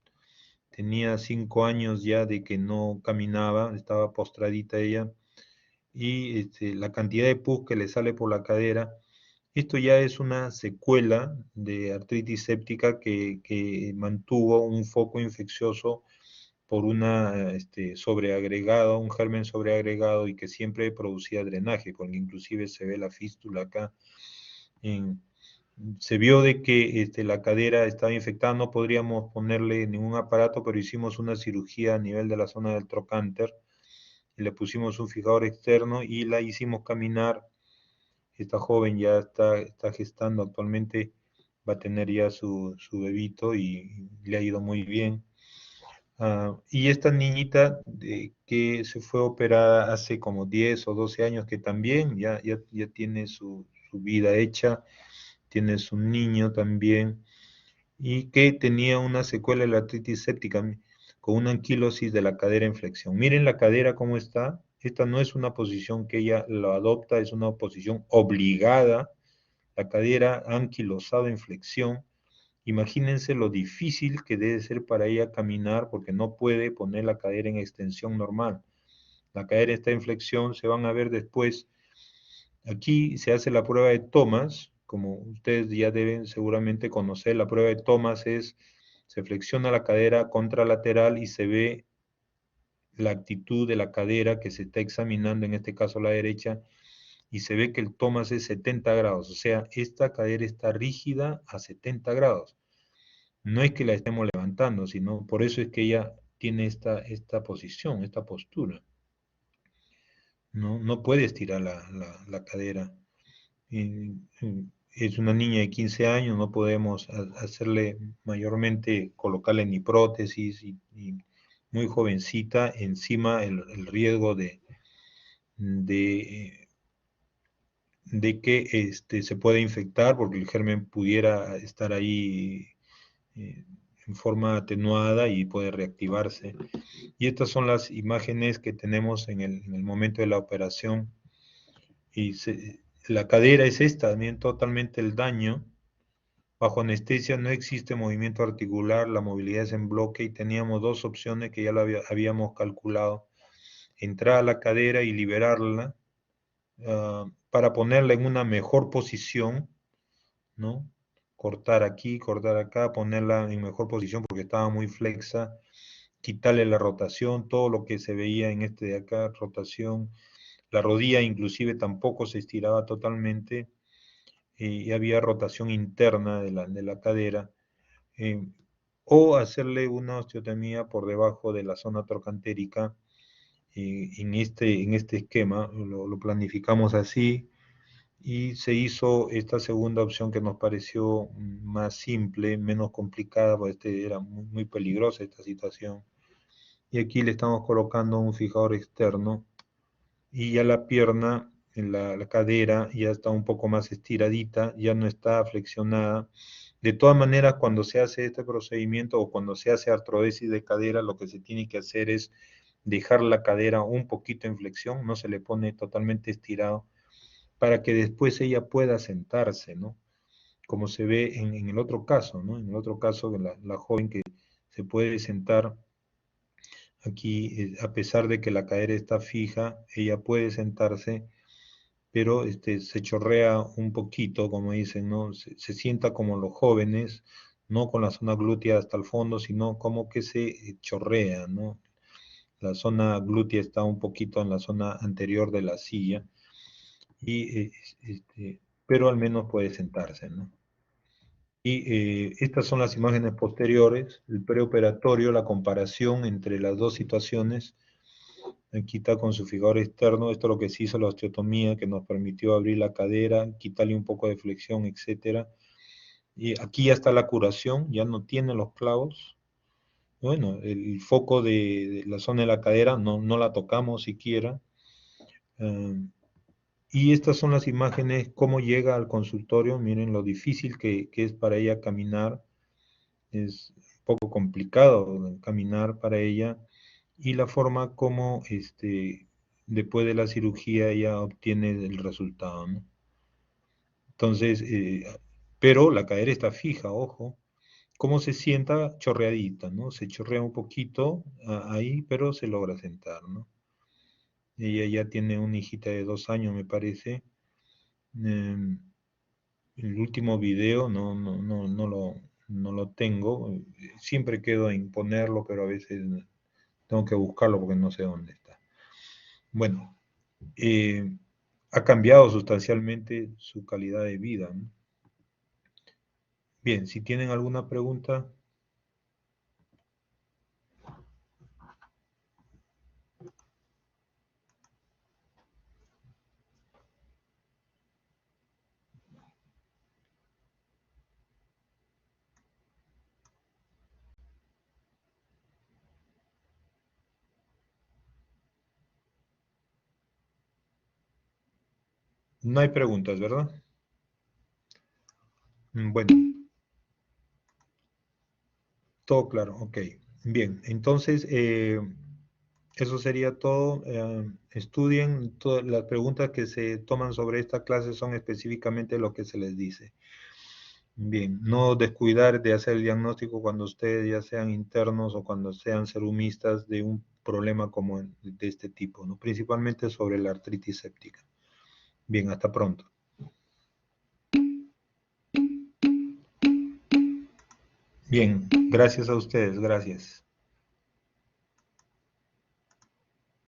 tenía 5 años ya de que no caminaba, estaba postradita ella, y la cantidad de pus que le sale por la cadera Esto ya es una secuela de artritis séptica que mantuvo un foco infeccioso por una sobreagregado, un germen sobreagregado y que siempre producía drenaje, porque inclusive se ve la fístula acá. Se vio de que la cadera estaba infectada, no podríamos ponerle ningún aparato, pero hicimos una cirugía a nivel de la zona del trocánter, y le pusimos un fijador externo y la hicimos caminar. Esta joven ya está gestando actualmente, va a tener ya su bebito y le ha ido muy bien. Y esta niñita que se fue operada hace como 10 o 12 años, que también ya tiene su vida hecha, tiene su niño también, y que tenía una secuela de la artritis séptica con una anquilosis de la cadera en flexión. Miren la cadera cómo está. Esta no es una posición que ella lo adopta, es una posición obligada. La cadera anquilosada en flexión. Imagínense lo difícil que debe ser para ella caminar porque no puede poner la cadera en extensión normal. La cadera está en flexión, se van a ver después. Aquí se hace la prueba de Thomas, como ustedes ya deben seguramente conocer. La prueba de Thomas se flexiona la cadera contralateral y se ve la actitud de la cadera que se está examinando, en este caso la derecha, y se ve que el Thomas es 70 grados, o sea, esta cadera está rígida a 70 grados. No es que la estemos levantando, sino por eso es que ella tiene esta posición, esta postura. No puede estirar la cadera. Es una niña de 15 años, no podemos hacerle mayormente, colocarle ni prótesis, y muy jovencita, encima el riesgo de, de que se pueda infectar porque el germen pudiera estar ahí en forma atenuada y puede reactivarse. Y estas son las imágenes que tenemos en el momento de la operación. Y la cadera es esta, también totalmente el daño. Bajo anestesia no existe movimiento articular, la movilidad es en bloque y teníamos dos opciones que ya habíamos calculado. Entrar a la cadera y liberarla para ponerla en una mejor posición, ¿no? Cortar aquí, cortar acá, ponerla en mejor posición porque estaba muy flexa, quitarle la rotación, todo lo que se veía en este de acá, rotación. La rodilla inclusive tampoco se estiraba totalmente, y había rotación interna de la cadera, eh, o hacerle una osteotomía por debajo de la zona trocantérica. En este esquema lo planificamos así y se hizo esta segunda opción que nos pareció más simple, menos complicada, porque era muy peligrosa esta situación. Y aquí le estamos colocando un fijador externo y ya la pierna, en la cadera, ya está un poco más estiradita, ya no está flexionada. De todas maneras, cuando se hace este procedimiento o cuando se hace artrodesis de cadera, lo que se tiene que hacer es dejar la cadera un poquito en flexión, no se le pone totalmente estirado, para que después ella pueda sentarse, ¿no? Como se ve en el otro caso, ¿no? En el otro caso, la joven que se puede sentar aquí, a pesar de que la cadera está fija, ella puede sentarse, pero se chorrea un poquito, como dicen, ¿no? Se sienta como los jóvenes, no con la zona glútea hasta el fondo, sino como que se chorrea, ¿no? La zona glútea está un poquito en la zona anterior de la silla, y, pero al menos puede sentarse, ¿no? Y estas son las imágenes posteriores, el preoperatorio, la comparación entre las dos situaciones. Aquí está con su fijador externo, esto es lo que se hizo la osteotomía, que nos permitió abrir la cadera, quitarle un poco de flexión, etcétera. Y aquí ya está la curación, ya no tiene los clavos. Bueno, el foco de la zona de la cadera no la tocamos siquiera. Y estas son las imágenes, cómo llega al consultorio. Miren lo difícil que es para ella caminar. Es un poco complicado caminar para ella. Y la forma como después de la cirugía ella obtiene el resultado, ¿no? Entonces, pero la cadera está fija, ojo. ¿Cómo se sienta? Chorreadita, ¿no? Se chorrea un poquito ahí, pero se logra sentar, ¿no? Ella ya tiene una hijita de 2 años, me parece. Em, el último video no lo tengo. Siempre quedo en ponerlo, pero a veces tengo que buscarlo porque no sé dónde está. Bueno, eh, ha cambiado sustancialmente su calidad de vida, ¿no? Bien, si tienen alguna pregunta, no hay preguntas, ¿verdad? Bueno, todo claro, ok. Bien, entonces eso sería todo. Estudien, las preguntas que se toman sobre esta clase son específicamente lo que se les dice. Bien, no descuidar de hacer el diagnóstico cuando ustedes ya sean internos o cuando sean serumistas de un problema como de este tipo, ¿no? Principalmente sobre la artritis séptica. Bien, hasta pronto. Bien, gracias a ustedes, gracias.